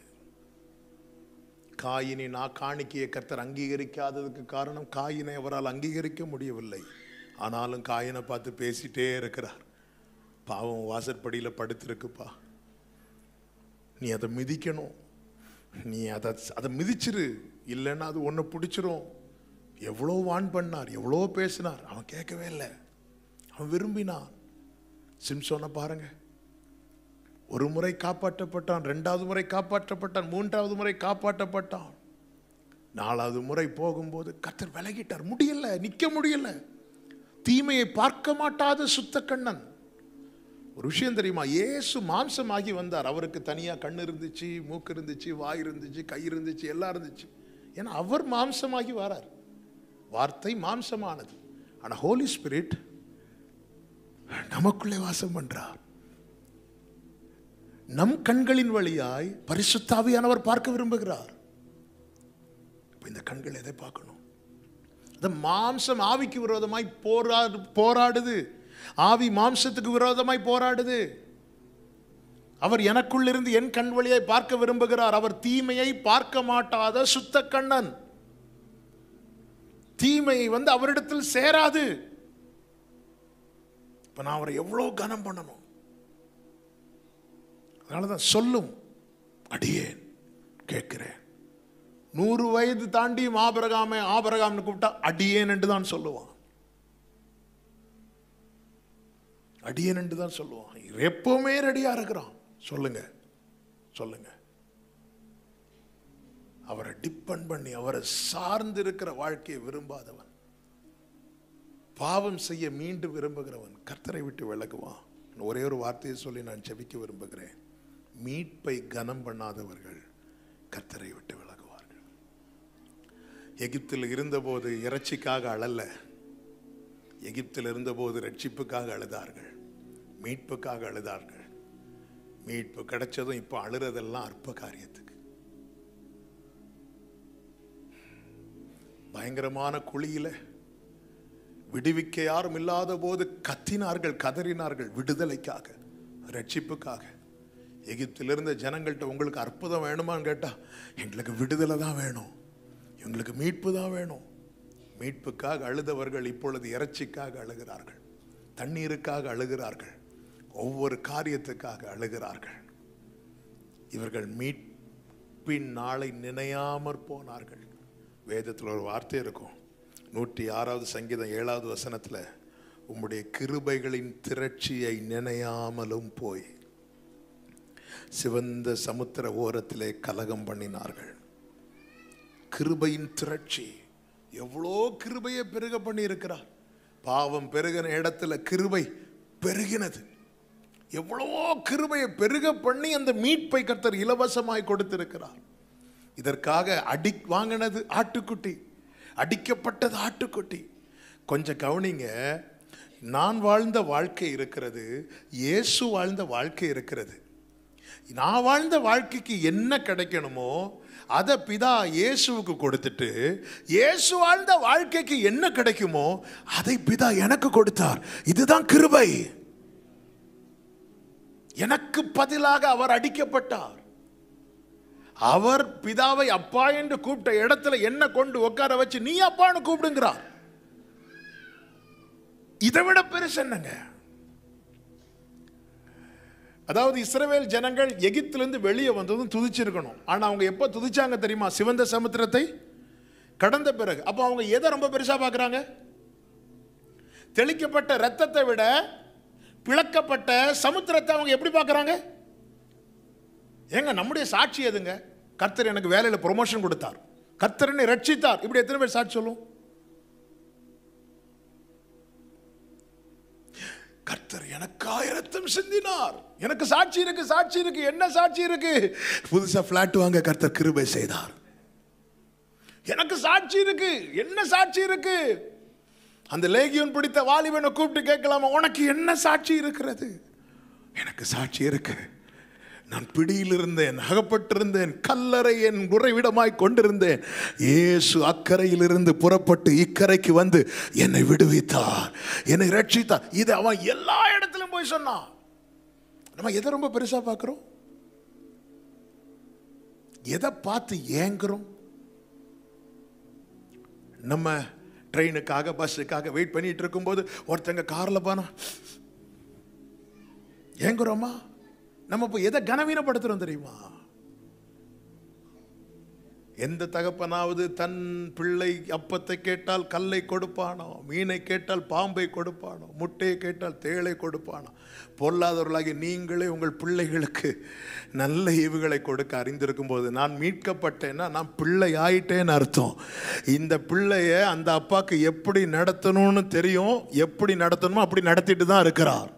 காயினின் காணிக்கையை கர்த்தர் அங்கீகரிக்காததுக்கு காரணம் காயினை அவரால் அங்கீகரிக்க முடியவில்லை. ஆனாலும் காயினை பார்த்து பேசிட்டே இருக்கிறார். பாவம் வாசற்படியில் படுத்திருக்குப்பா, நீ அதை மிதிக்கணும், நீ அதை மிதிச்சிரு, இல்லைன்னா அது ஒன்று பிடிச்சிரும். எவ்வளோ வான் பண்ணார், எவ்வளோ பேசினார், அவன் கேட்கவே இல்லை. அவன் விரும்பினான். சிம்சோனை பாருங்க, ஒரு முறை காப்பாற்றப்பட்டான், 2வது முறை காப்பாற்றப்பட்டான், 3வது முறை காப்பாற்றப்பட்டான். 4வது முறை போகும்போது கர்த்தர் விலகிட்டார். முடியல, நிற்க முடியல. தீமையை பார்க்க மாட்டாத சுத்த கண்ணன். ஒரு விஷயம் தெரியுமா, இயேசு மாம்சமாகி வந்தார். அவருக்கு தனியாக கண் இருந்துச்சு, மூக்கு இருந்துச்சு, வாய் இருந்துச்சு, கை இருந்துச்சு, எல்லாம் இருந்துச்சு. ஏன்னா அவர் மாம்சமாகி வரார். வார்த்தை மாம்சமானது. ஆனால் ஹோலி ஸ்பிரிட் நமக்குள்ளே வாசம் பண்றார். நம் கண்களின் வழியாய் பரிசுத்த ஆவியானவர் பார்க்க விரும்புகிறார். இந்த கண்கள் எதை பார்க்கணும்? மாம்சம் ஆவிக்கு விரோதமாய் போராடுது. ஆவி மாம்சத்துக்கு விரோதமாய் போராடுது. அவர் எனக்குள் இருந்து என் கண் வழியாய் பார்க்க விரும்புகிறார். அவர் தீமையை பார்க்க மாட்டாத சுத்த கண்ணன். தீமையை அவரிடத்தில் சேராது. இப்ப நான் அவரை எவ்வளவு கனம் பண்ணணும். அதனாலதான் சொல்லும், அடியேன் கேட்கிறேன். 100 வயது தாண்டி ஆபிரகாம்னு கூப்பிட்டா அடியேன் என்று தான் சொல்லுவான். அடியேன் என்று தான் சொல்லுவான். எப்பவுமே ரெடியா இருக்கிறான். சொல்லுங்க சொல்லுங்க. அவரை டிபெண்ட் பண்ணி அவரை சார்ந்து இருக்கிற வாழ்க்கையை விரும்பாதவன், பாவம் செய்ய மீண்டும் விரும்புகிறவன் கர்த்தரை விட்டு விலகுவான். ஒரே ஒரு வார்த்தையை சொல்லி நான் ஜெபிக்க விரும்புகிறேன். மீட்பை கனம் பண்ணாதவர்கள் கர்த்தரை விட்டு விலகுவார்கள். எகிப்தில் இருந்தபோது இறைச்சிக்காக அழல, எகிப்தில் இருந்தபோது ரட்சிப்புக்காக அழுதார்கள், மீட்புக்காக அழுதார்கள். மீட்பு கிடைச்சதும் இப்ப அழுறதெல்லாம் அற்ப காரியத்துக்கு. பயங்கரமான குழியில விடுவிக்க யாரும் இல்லாத போது கத்தினார்கள், கதறினார்கள், விடுதலைக்காக, ரட்சிப்புக்காக. எகிப்தில் இருந்த ஜனங்கள்கிட்ட உங்களுக்கு அற்புதம் வேணுமான்னு கேட்டா எங்களுக்கு விடுதலை தான் வேணும், எங்களுக்கு மீட்பு தான் வேணும். மீட்புக்காக அழுதவர்கள் இப்பொழுது இறைச்சிக்காக அழுகிறார்கள், தண்ணீருக்காக அழுகிறார்கள், ஒவ்வொரு காரியத்துக்காக அழுகிறார்கள். இவர்கள் மீட்பின் நாளை நினையாமற் போனார்கள். வேதத்தில் ஒரு வார்த்தை இருக்கும், 106வது சங்கீதம் 7வது வசனத்துல, உம்முடைய கிருபைகளின் திரட்சியை நினையாமலும் போய் சிவந்த சமுத்திர ஓரத்திலே கலகம் பண்ணினார்கள். கிருபையின் திரட்சி, எவ்வளோ கிருபையை பெருக பண்ணி இருக்கிறார். பாவம் பெருகின இடத்துல கிருபை பெருகினது. எவ்வளவோ கிருபையை பெருக பண்ணி அந்த மீட்பை கர்த்தர் இலவசமாய் கொடுத்திருக்கிறார். இதற்காக வாங்கினது ஆட்டுக்குட்டி, அடிக்கப்பட்டது ஆட்டுக்குட்டி. கொஞ்சம் கவனிங்க, நான் வாழ்ந்த வாழ்க்கை இருக்கிறது, இயேசு வாழ்ந்த வாழ்க்கை இருக்கிறது. நான் வாழ்ந்த வாழ்க்கைக்கு என்ன கிடைக்கணுமோ அதை பிதா இயேசுவுக்கு கொடுத்துட்டு, இயேசு வாழ்ந்த வாழ்க்கைக்கு என்ன கிடைக்குமோ அதை பிதா எனக்கு கொடுத்தார். இதுதான் கிருபை. எனக்கு பதிலாக அவர் அடிக்கப்பட்டார். அவர் பிதாவை அப்பா என்று கூப்பிட்ட இடத்துல என்ன கொண்டு உட்கார வச்சு நீ அப்பான்னு கூப்பிடுங்கிறார். இதை விட பெருசு என்னங்க? அதாவது இஸ்ரவேல் ஜனங்கள் எகிப்திலிருந்து வெளியே வந்ததும் துதிச்சிருக்கணும். ஆனா அவங்க எப்ப துதிச்சாங்க தெரியுமா? சிவந்த சமுத்திரத்தை கடந்த பிறகு. அப்ப அவங்க எதை ரொம்ப பெருசா பார்க்கறாங்க? தெளிக்கப்பட்ட ரத்தத்தை விட பிளக்கப்பட்ட சமுத்திரத்தை அவங்க எப்படி பார்க்கறாங்க? ஏங்க, நம்முடைய சாட்சி எதுங்க? கர்த்தர் எனக்கு வேலையில ப்ரொமோஷன் கொடுத்தார், கர்த்தர் என்னை ரட்சித்தார். இப்படி எத்தனை பேர் சாட்சி சொல்லும்? கர்த்தர் எனக்காக இரத்தம் சிந்தினார். எனக்கு சாட்சி இருக்கு, சாட்சி இருக்கு. என்ன சாட்சி இருக்கு? புதுசா பிளாட் வாங்க கர்த்தர் கிருபை செய்தார். எனக்கு சாட்சி இருக்கு. என்ன சாட்சி இருக்கு? அந்த லேகியோன் பிடித்த வாலிபனை கூப்பிட்டு கேட்கலாமா, உனக்கு என்ன சாட்சி இருக்கிறது? எனக்கு சாட்சி இருக்கு. நான் பிடியில் இருந்தேன், அகப்பட்டிருந்தேன், கல்லறை என் உறைவிடமாய் கொண்டிருந்தேன். இயேசு அக்கறையில் இருந்து புறப்பட்டு இக்கரைக்கு வந்து என்னை விடுவித்தார், என்னை ரட்சித்தார். இது அவன் எல்லா இடத்திலும் போய் சொன்னான். நம்ம எதை ரொம்ப பெருசா பார்க்கிறோம்? எதை பார்த்து ஏங்குறோம்? நம்ம ட்ரெயினுக்காக பஸ்ஸுக்காக வெயிட் பண்ணிட்டு இருக்கும்போது ஒருத்தங்க கார்ல போனா ஏங்குறோமா? நம்ம இப்போ எதை கனவீனப்படுத்துறோம் தெரியுமா? எந்த தகப்பனாவது தன் பிள்ளை அப்பத்தை கேட்டால் கல்லை கொடுப்பானோ, மீனை கேட்டால் பாம்பை கொடுப்பானோ, முட்டையை கேட்டால் தேளை கொடுப்பானோ? பொல்லாதவர்களாகி நீங்களே உங்கள் பிள்ளைகளுக்கு நல்ல ஈவுகளை கொடுக்க அறிந்திருக்கும் போது நான் மீட்கப்பட்டேன்னா நான் பிள்ளை ஆயிட்டேன்னு அர்த்தம். இந்த பிள்ளைய அந்த அப்பாவுக்கு எப்படி நடத்தணும்னு தெரியும், எப்படி நடத்தணுமோ அப்படி நடத்திட்டு தான் இருக்கிறார்.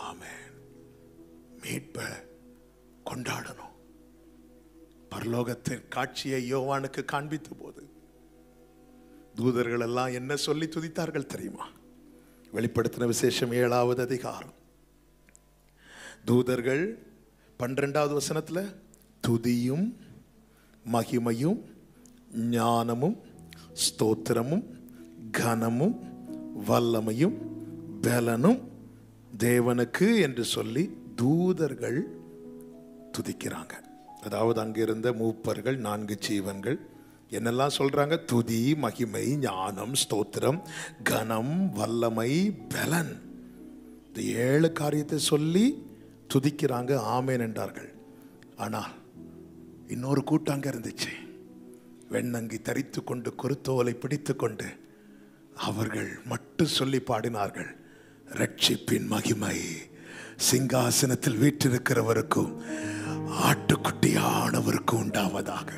ஆமென். மீட்பை கொண்டாடணும். பரலோகத்தின் காட்சியை யோவானுக்கு காண்பித்த போது தூதர்கள் எல்லாம் என்ன சொல்லி துதித்தார்கள் தெரியுமா? வெளிப்படுத்தின விசேஷம் 7வது அதிகாரம் தூதர்கள் 12வது வசனத்துல துதியும் மகிமையும் ஞானமும் ஸ்தோத்திரமும் கனமும் வல்லமையும் பலனும் தேவனுக்கு என்று சொல்லி தூதர்கள் துதிக்கிறாங்க. அதாவது அங்கிருந்த மூப்பர்கள் 4 ஜீவன்கள் என்னெல்லாம் சொல்றாங்க? துதி, மகிமை, ஞானம், ஸ்தோத்திரம், கனம், வல்லமை, பலன், இந்த 7 காரியத்தை சொல்லி துதிக்கிறாங்க. ஆமேன் என்றார்கள். ஆனால் இன்னொரு கூட்டம் அங்க இருந்துச்சு. வெண்ணங்கி தரித்து கொண்டு குருத்தோலை பிடித்து கொண்டு அவர்கள் மட்டும் சொல்லி பாடினார்கள், ரட்சிப்பின் மகிமை சிங்காசனத்தில் வீற்றிருக்கிறவருக்கும் ஆட்டுக்குட்டியானவருக்கும் உண்டாவதாக.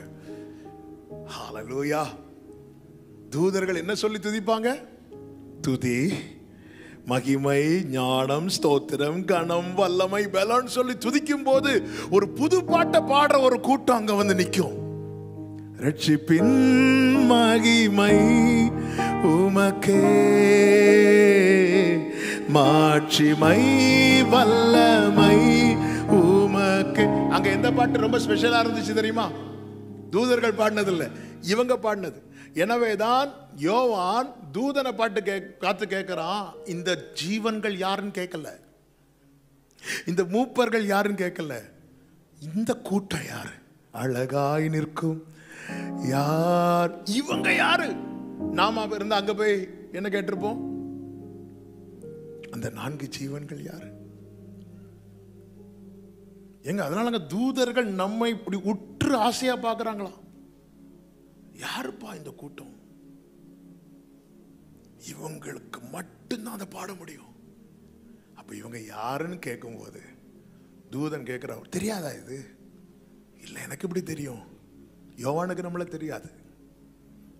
ஹல்லேலூயா. தூதர்கள் என்ன சொல்லி துதிப்பாங்க? துதி, மகிமை, ஞானம், ஸ்தோத்திரம், கனம், வல்லமை, பலன் சொல்லி துதிக்கும் போது ஒரு புது பாட்டை பாடுற ஒரு கூட்டம் அங்க வந்து நிற்கும். ரட்சிப்பின் மகிமை உமக்கே, மாட்சிமை வல்லமை உமக்கே. அங்க எந்த பாட்டு ரொம்ப ஸ்பெஷலா இருந்துச்சு தெரியுமா? தூதர்கள் பாடினது இல்ல, இவங்க பாடினது. எனவேதான் யோவான் தூதனை பாட்டு காத்து கேட்கிறான். இந்த ஜீவன்கள் யாருன்னு கேட்கல, இந்த மூப்பர்கள் யாருன்னு கேட்கல, இந்த கூட்டம் யாரு? அழகாய் நிற்கும் யார்? இவங்க யாரு? நாம இருந்த அங்க போய் என்ன கேட்டிருப்போம்? அந்த 4 ஜீவன்கள் யாரு? எங்க அதனால தூதர்கள் நம்மை இப்படி உற்று ஆசையா பார்க்கறாங்களா? யாருப்பா இந்த கூட்டம்? இவங்களுக்கு மட்டும்தான் அதை பாட முடியும். அப்ப இவங்க யாருன்னு கேட்கும்போது தூதன் கேட்கிறார், தெரியாதா இது? இல்ல, எனக்கு இப்படி தெரியும். யோவானுக்கு நம்மள தெரியாது.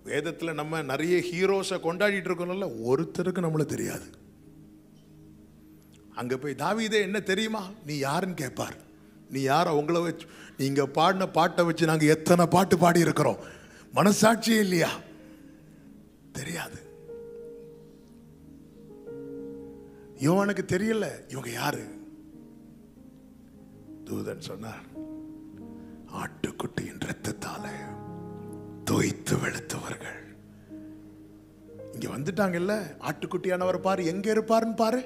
வேதத்துல நம்ம நிறைய ஹீரோஸை கொண்டாடிட்டு இருக்கோம்ல, ஒருத்தருக்கு நம்மள தெரியாது. அங்க போய் தாவீதே என்ன தெரியுமா நீ யாருன்னு கேட்பார். நீ யார? உங்களை வச்சு நீங்க பாடின பாட்டை வச்சு நாங்க எத்தனை பாட்டு பாடி இருக்கிறோம். மனசாட்சியே இல்லையா? தெரியாது. யோவானுக்கு தெரியல இவங்க யாரு. தூதன் சொன்னார், ஆட்டுக்குட்டியின் இரத்தத்தால தோய்த்து வெளுத்தவர்கள் இங்க வந்துட்டாங்கல்ல. ஆட்டுக்குட்டியானவர் பாரு, எங்க இருப்பாருன்னு பாரு.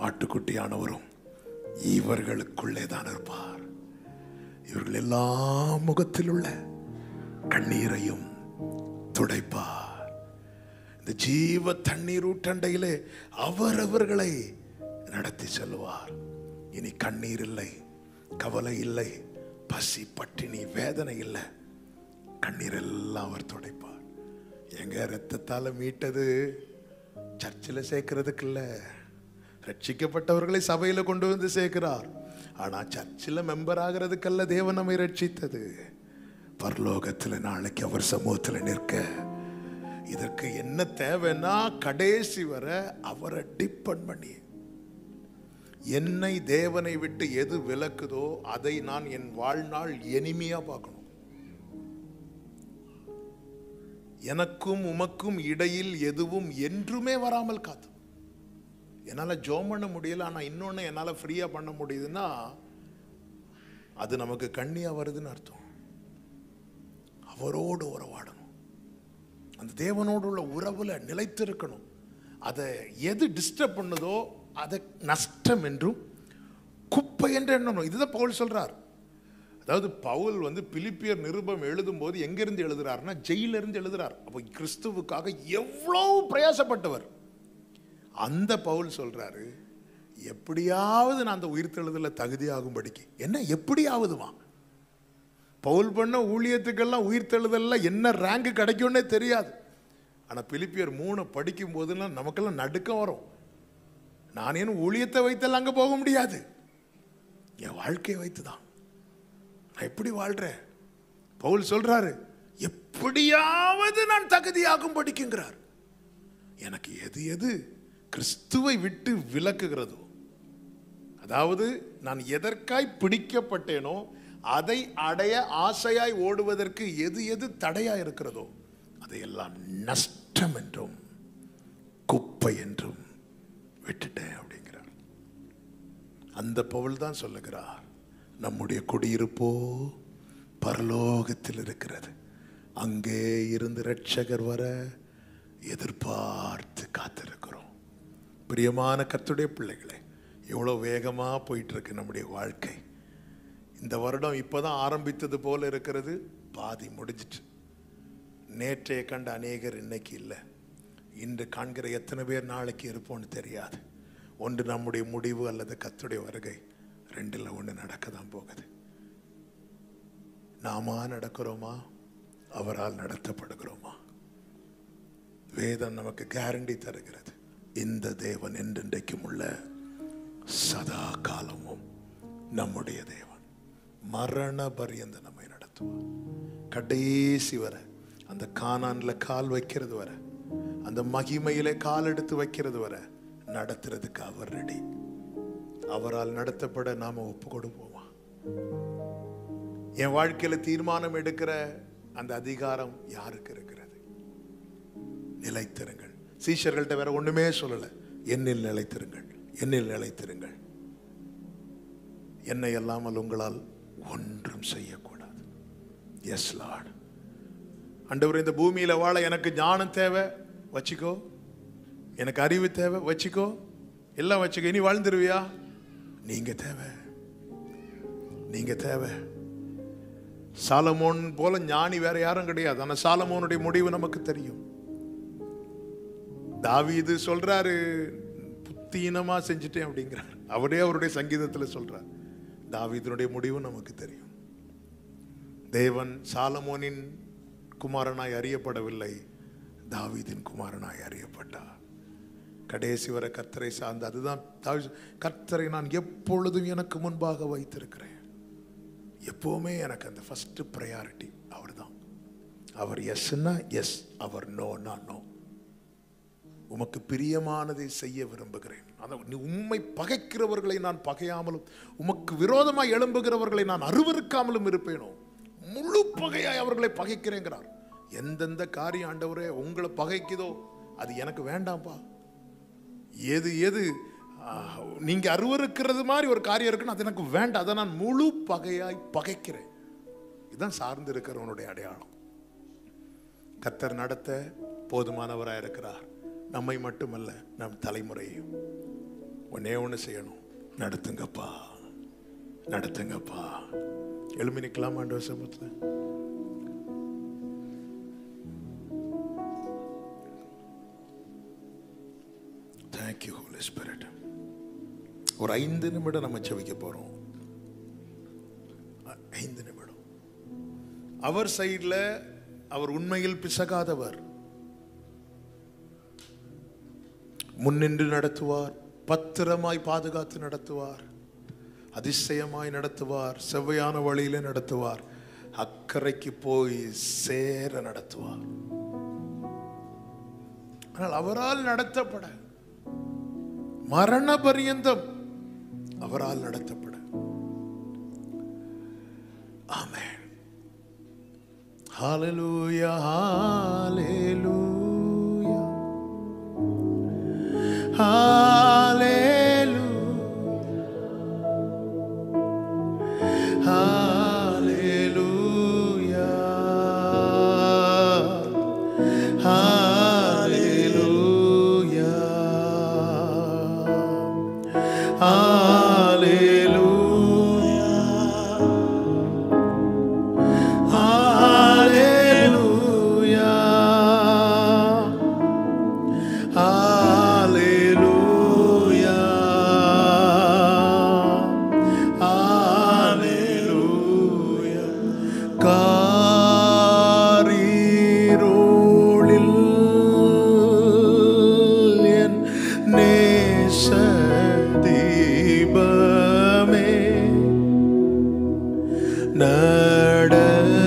ஆட்டுக்குட்டியானவரும் இவர்களுக்குள்ளே தான் இருப்பார். இவர்கள் எல்லா முகத்தில் உள்ள கண்ணீரையும் துடைப்பார். இந்த ஜீவ தண்ணீர் ஊற்றண்டையிலே அவரவர்களை நடத்தி செல்வார். இனி கண்ணீர் இல்லை, கவலை இல்லை, பசி பட்டினி வேதனை இல்லை. கண்ணீர் எல்லாம் அவர் துடைப்பார். எங்க இரத்தத்தால மீட்டது சர்ச்சில் சேர்க்கிறதுக்கு இல்லை, ரட்சிக்கப்பட்டவர்களை சபையில கொண்டு வந்து சேர்க்கிறார். ஆனா சர்ச்சில் மெம்பர் ஆகிறதுக்கல்ல தேவன் நம்மை ரட்சித்தது. பரலோகத்துல நாளைக்கு அவர் சமூகத்துல நிற்க. இதற்கு என்ன தேவைன்னா கடைசி வரை அவரை டிபெண்ட் பண்ணி, என்னை தேவனை விட்டு எது விலக்குதோ அதை நான் என் வாழ்நாள் எளிமையா பார்க்கணும். எனக்கும் உமக்கும் இடையில் எதுவும் என்றுமே வராமல் காத்து. என்னால் ஜோம் பண்ண முடியல, ஆனால் இன்னொன்று என்னால் ஃப்ரீயாக பண்ண முடியுதுன்னா அது நமக்கு கண்ணியாக வருதுன்னு அர்த்தம். அவரோடு உறவாடணும், அந்த தேவனோடு உள்ள உறவுல நிலைத்திருக்கணும். அதை எது டிஸ்டர்ப் பண்ணுதோ அதை நஷ்டம் என்றும் குப்பை என்று எண்ணணும். இதுதான் பவுல் சொல்றார். அதாவது பவுல் பிலிப்பியர் நிருபம் எழுதும் போது எங்கிருந்து எழுதுறாருன்னா ஜெயிலிருந்து எழுதுறார். அப்போ கிறிஸ்துவுக்காக எவ்வளவு பிரயாசப்பட்டவர். அந்த பவுல் சொல்றாரு, எப்படியாவது நான் அந்த உயிர்த்தெழுதல தகுதியாகும்படிக்கு. என்ன எப்படியாவதுமா? பவுல் பண்ண ஊழியத்துக்கெல்லாம் உயிர்த்தெழுதல்ல என்ன ரேங்க் கிடைக்கும்னே தெரியாது. ஆனால் பிலிப்பியர் 3 படிக்கும் போதெல்லாம் நமக்கெல்லாம் நடுக்கம் வரும். நான் ஏன் ஊழியத்தை வைத்தெல்லாம் அங்கே போக முடியாது, என் வாழ்க்கையை வைத்துதான். நான் எப்படி வாழ்றேன்? பவுல் சொல்றாரு, எப்படியாவது நான் தகுதியாகும் படிக்குங்கிறார். எனக்கு எது எது கிறிஸ்துவை விட்டு விலக்குகிறதோ, அதாவது நான் எதற்காய் பிடிக்கப்பட்டேனோ அதை அடைய ஆசையாய் ஓடுவதற்கு எது எது தடையா இருக்கிறதோ அதையெல்லாம் நஷ்டம் என்றும் குப்பை என்றும் விட்டுட்டேன் அப்படிங்கிறார். அந்த பவுல் தான் சொல்லுகிறார், நம்முடைய குடியிருப்போ பரலோகத்தில் இருக்கிறது, அங்கே இருந்து இரட்சகர் வர எதிர்பார்த்து காத்திருக்கிறோம். பிரியமான கர்த்தருடைய பிள்ளைகளே, எவ்வளோ வேகமாக போயிட்டு இருக்கு நம்முடைய வாழ்க்கை. இந்த வருடம் இப்போதான் ஆரம்பித்தது போல இருக்கிறது, பாதி முடிஞ்சிட்டு. நேற்றைய கண்ட அநேகர் இன்னைக்கு இல்லை, இன்று காண்கிற எத்தனை பேர் நாளைக்கு இருப்போம்னு தெரியாது. ஒன்று நம்முடைய முடிவு அல்லது கர்த்தருடைய வருகை, 2ல் 1 நடக்க தான் போகுது. நாம நடக்கிறோமா, அவரால் நடத்தப்படுகிறோமா? வேதம் நமக்கு கேரண்டி தருகிறது, இந்த தேவன் என்றென்றைக்கும் உள்ள சதா காலமும் நம்முடைய தேவன், மரண பரியந்த நம்மை நடத்துவார். கடைசி வர, அந்த கானான்ல கால் வைக்கிறது வர, அந்த மகிமையிலே கால் எடுத்து வைக்கிறது வர நடத்துறதுக்கு அவர் ரெடி. அவரால் நடத்தப்பட நாம ஒப்பு கொடுப்போமா? என் வாழ்க்கையில தீர்மானம் எடுக்கிற அந்த அதிகாரம் யாருக்கு இருக்கிறது? நிலைத்திருங்கள். சீஷர்கள்ட்ட வேற ஒண்ணுமே சொல்லல, என்னில் நிலைத்திருங்கள், என்னில் நிலைத்திருங்கள். என்னை அல்லாமல் உங்களால் ஒன்றும் செய்யக்கூடாது. Yes Lord. ஆண்டவரே, இந்த பூமியில வாழ எனக்கு ஞானம் தேவை, வச்சுக்கோ. எனக்கு அறிவு தேவை, வச்சுக்கோ. எல்லாம் வச்சுக்கோ. இனி வாழ்ந்துருவியா? நீங்க தேவை, நீங்க தேவை. சாலமோன் போல ஞானி வேற யாரும் கிடையாது. ஆனா சாலமோனுடைய முடிவு நமக்கு தெரியும். தாவீது சொல்றாரு, புத்தீனமா செஞ்சுட்டேன் அப்படிங்கிறார். அவரே அவருடைய சங்கீதத்துல சொல்றார். தாவீதுனுடைய முடிவு நமக்கு தெரியும். தேவன் சாலமோனின் குமாரனாய் அறியப்படவில்லை, தாவீதின் குமாரனாய் அறியப்பட்டார். கடைசி வரை கர்த்தரை சார்ந்த, அதுதான் கர்த்தரை நான் எப்பொழுதும் எனக்கு முன்பாக வைத்திருக்கிறேன். எப்பவுமே எனக்கு அந்த ஃபர்ஸ்ட் ப்ரையாரிட்டி அவர் தான். அவர் எஸ்னா எஸ், அவர் நோனா நோ. உமக்கு பிரியமானதை செய்ய விரும்புகிறேன். உம்மை பகைக்கிறவர்களை நான் பகையாமலும், உமக்கு விரோதமாய் எழும்புகிறவர்களை நான் அருவருக்காமலும் இருப்பேனோ. முழு பகையாய் அவர்களை பகைக்கிறேங்கிறார். எந்தெந்த காரியம் ஆண்டவரே உங்களை பகைக்குதோ அது எனக்கு வேண்டாம்ப்பா. எது எது நீங்க அருவருக்கிறது மாதிரி ஒரு காரியம் இருக்குன்னு அது எனக்கு வேண்டாம். அதை நான் முழு பகையாய் பகைக்கிறேன். இதுதான் சார்ந்து இருக்கிறவனுடைய அடையாளம். கர்த்தர் நடத்த போதுமானவராக இருக்கிறார். நம்மை மட்டுமல்ல, நம் தலைமுறையையும். ஒன்னே ஒன்று செய்யணும், நடத்துங்கப்பா, நடத்துங்கப்பா. எழுமி நிற்கலாம் ஆண்டவர் சமூகத்தில். Thank you Holy Spirit. ஒரு 5 நிமிடம் நம்ம ஜெபிக்க போறோம். 5 நிமிடம். அவர் சைடுல அவர் உண்மையில் பிசகாதவர். முன்னின்று நடத்துவார், பத்திரமாய் பாதுகாத்து நடத்துவார், அதிசயமாய் நடத்துவார், செவ்வையான வழியில நடத்துவார், அக்கறைக்கு போய் சேர நடத்துவார். ஆனால் அவரால் நடத்தப்பட, மரண பரியந்தம் அவரால் நடத்தப்பட. ஆமென். ஹalleluya, ஹalleluya, ஹalleluya, ஹalleluya, ஹalleluya, ஹalleluya. நடத்துமே.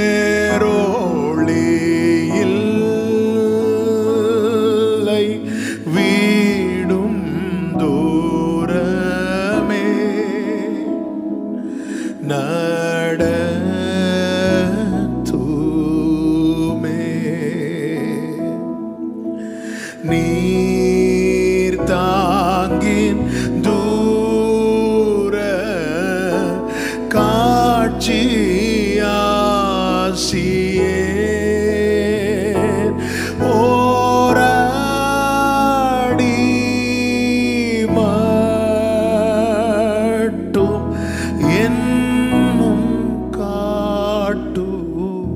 வேரோளி இல்லை வீடும் தூரமே நடத்துமே. நீர் தாங்கின் தூர காட்சியாசியே ஓராடி மட்டும் என்னும் காட்டும்.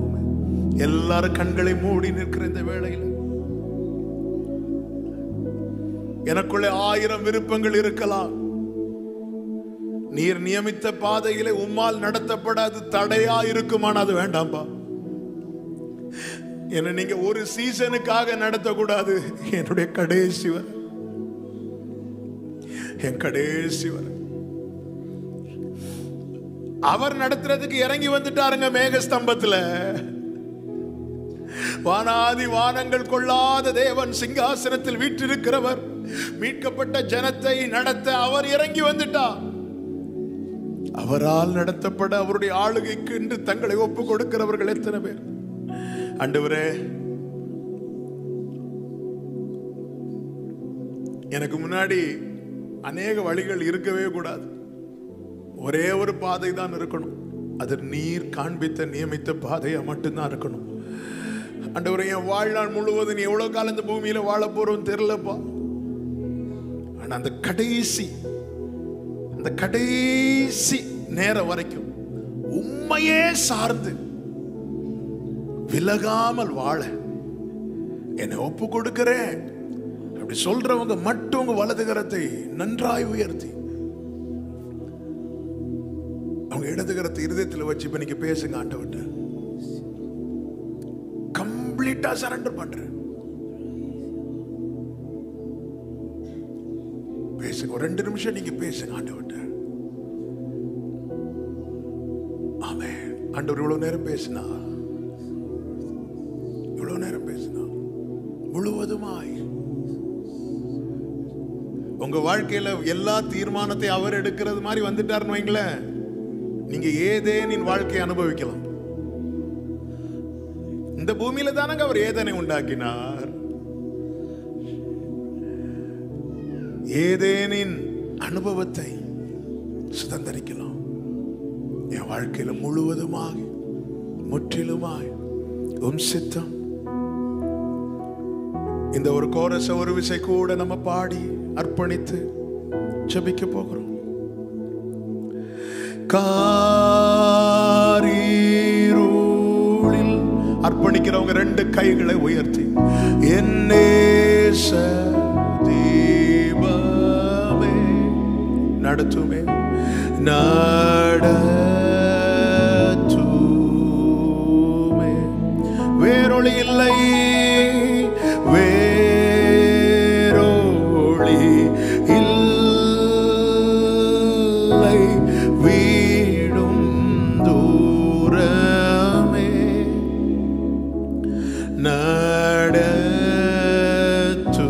எல்லாரும் கண்களை மூடி நிற்கிற இந்த வேளையில் எனக்குள்ளே 1000 விருப்பங்கள் இருக்கலாம். நீர் நியமித்த பாதையிலே உம்மால் நடத்தப்படாது தடையா இருக்குமான அது வேண்டாம்பா. என்ன நீங்க ஒரு சீசனுக்காக நடத்தக்கூடாது. என்னுடைய கடைசி வரை, என் கடைசி வரை அவர் நடத்துறதுக்கு இறங்கி வந்துட்டாருங்க மேகஸ்தம்பத்துல. வானாதி வானங்கள் கொள்ளாத தேவன் சிங்காசனத்தில் வீற்றிருக்கிறவர் மீட்கப்பட்ட ஜனத்தை நடத்த அவர் இறங்கி வந்துட்டார். அவரால் நடத்தப்பட அவருடைய ஆளுகைக்கு என்று தங்களை ஒப்பு கொடுக்கிறவர்கள் எத்தனை பேர்? ஆண்டவரே, எனக்கு முன்னாடி அநேக வழிகள் இருக்கவே கூடாது. ஒரே ஒரு பாதை தான் இருக்கணும். அது நீர் காண்பித்த நியமித்த பாதையா மட்டும்தான் இருக்கணும். ஆண்டவரே, என் வாழ்நாள் முழுவதும் நீ எவ்வளவு காலம் இந்த பூமியில வாழ போறோம் தெரியலப்பா. ஆனா அந்த கடைசி நேரம் வரைக்கும் உண்மையே சார்ந்து விலகாமல் வாழ என்னை ஒப்பு கொடுக்கிறேன் அப்படி சொல்றவங்க மட்டும் உங்க வலது கரத்தை நன்றாய் உயர்த்தி அவங்க இடது கரத்தை இருதயத்தில் வச்சு இப்ப நீங்க பேசுங்க. ஆண்டவர்கிட்ட கம்ப்ளீட்டா சரண்டர் பண்றேன். பேசுங்க. ஒரு 2 நிமிஷம் நீங்க பேசுங்க ஆண்டவர்கிட்ட. ஆமென். ஆண்டவர் இவ்வளவு நேரம் பேசினா முழுவதுமாய் உங்க வாழ்க்கையில எல்லா தீர்மானத்தை அவர் எடுக்கிறது மாதிரி வந்துட்டாருன்னு வைங்களேன், நீங்க ஏதேனின் வாழ்க்கையை அனுபவிக்கலாம். இந்த பூமியில தானங்க அவர் ஏதேனை உண்டாக்கினார். ஏதேனின் அனுபவத்தை சுதந்திரிக்கலாம். என் வாழ்க்கையில முழுவதுமாக முற்றிலுமாய் உம் சித்தம். இந்த ஒரு கோரஸ ஒரு விசை கூட நம்ம பாடி அர்ப்பணித்து ஜெபிக்க போகிறோம். காரீருளில் அர்ப்பணிக்கிறவங்க 2 கைகளை உயர்த்தி என்னேச தீபமே நடத்துமே நடத்துமே. வேறொளி இல்லை, வேறொளி இல்லை வீடும் தூரமே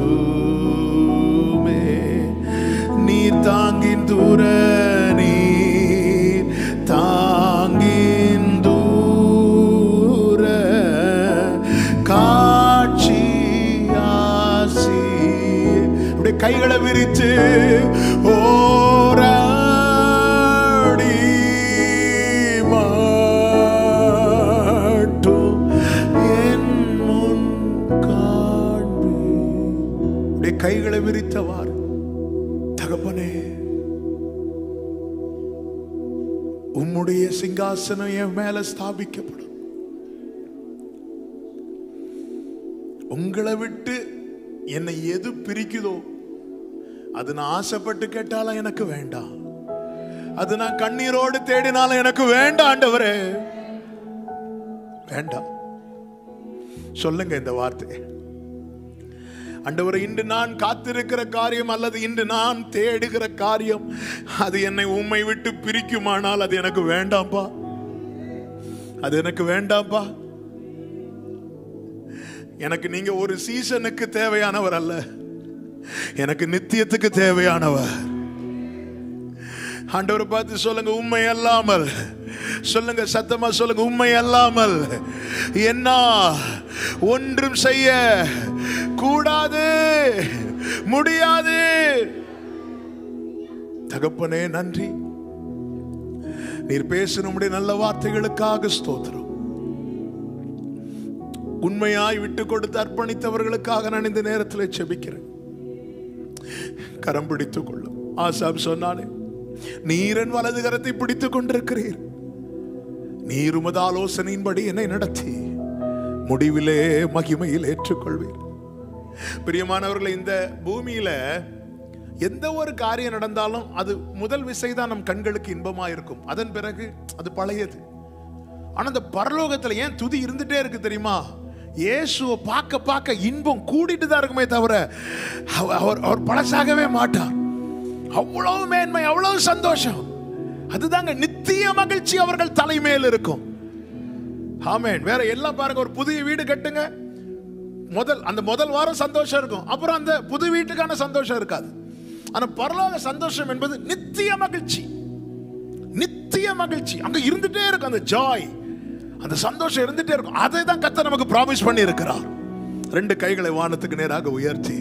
நடத்துமே. நீ தாங்கின் தூர நீர் தாங்கின் தூர காட்சி ஆசி. அப்படியே கைகளை விரித்து ஓராடி மாட்டும் என் முன் காண்பி. அப்படியே கைகளை விரித்தவாறு தகப்பனே, உம்முடைய சிங்காசனம் என் மேல ஸ்தாபிக்கப்படும். உங்களை விட்டு என்னை எது பிரிக்குதோ அது நான் ஆசைப்பட்டு கேட்டாலும் எனக்கு வேண்டாம், அது நான் கண்ணீரோடு தேடினாலும் எனக்கு வேண்டாம். ஆண்டவரே வேண்டாம். சொல்லுங்க இந்த வார்த்தை. ஆண்டவரே, இன்று நான் காத்திருக்கிற காரியம் அல்லது இன்று நான் தேடுகிற காரியம் அது என்னை உம்மை விட்டு பிரிக்குமானால் அது எனக்கு வேண்டாம்பா, அது எனக்கு வேண்டாம்பா. எனக்கு நீங்க ஒரு சீசனுக்கு தேவையானவர் அல்ல, எனக்கு நித்தியத்துக்கு தேவையானவர். ஆண்டவரை பார்த்து சொல்லுங்க, உண்மை அல்லாமல். சொல்லுங்க, சத்தமா சொல்லுங்க, உண்மை அல்லாமல் என்ன ஒன்றும் செய்ய கூடாது, முடியாது. தகப்பனே நன்றி, நீர் பேசணுடைய நல்ல வார்த்தைகளுக்காக ஸ்தோத்திரம். உண்மையாய் விட்டு கொடுத்து அர்ப்பணித்தவர்களுக்காக நான் இந்த நேரத்தில் செபிக்கிறேன். கரம் பிடித்துக் கொள்ளும். ஆசாப் சொன்னானே, நீரன் வலது கரத்தை பிடித்துக் கொண்டிருக்கிறீர், நீர் உமது ஆலோசனையின்படி என்னை நடத்தி முடிவிலே மகிமையில் ஏற்றுக்கொள்வீர். பிரியமானவர்களை, இந்த பூமியில எந்த ஒரு காரியம் நடந்தாலும் அது முதல் விசைதான் நம் கண்களுக்கு இன்பமா இருக்கும், அதன் பிறகு அது பழையது. ஆனா இந்த பரலோகத்துல ஏன் துதி இருந்துட்டே இருக்கு தெரியுமா? இயேசுவை பார்க்க பார்க்க இன்பம் கூடிட்டு தான் இருக்குமே தவிர அவர் பழசாகவே மாட்டார். அவ்வளவு மேன்மை, அவ்வளவு சந்தோஷம். அதுதாங்க நித்திய மகிழ்ச்சி அவர்கள் தலைமையில் இருக்கும். ஆமென். வேற எல்லாம் பாருங்க, ஒரு புதிய வீடு கட்டுங்க, அந்த முதல் வாரம் சந்தோஷம் இருக்கும், அப்புறம் அந்த புது வீட்டுக்கான சந்தோஷம் இருக்காது. ஆனா பரலோக சந்தோஷம் என்பது நித்திய மகிழ்ச்சி, நித்திய மகிழ்ச்சி அங்க இருந்துட்டே இருக்கும். அந்த ஜாய், அந்த சந்தோஷம் இருந்துட்டே இருக்கும். அதை தான் கர்த்தர் நமக்கு ப்ராமிஸ் பண்ணி இருக்கிறார். ரெண்டு கைகளை வானத்துக்கு நேராக உயர்த்தி,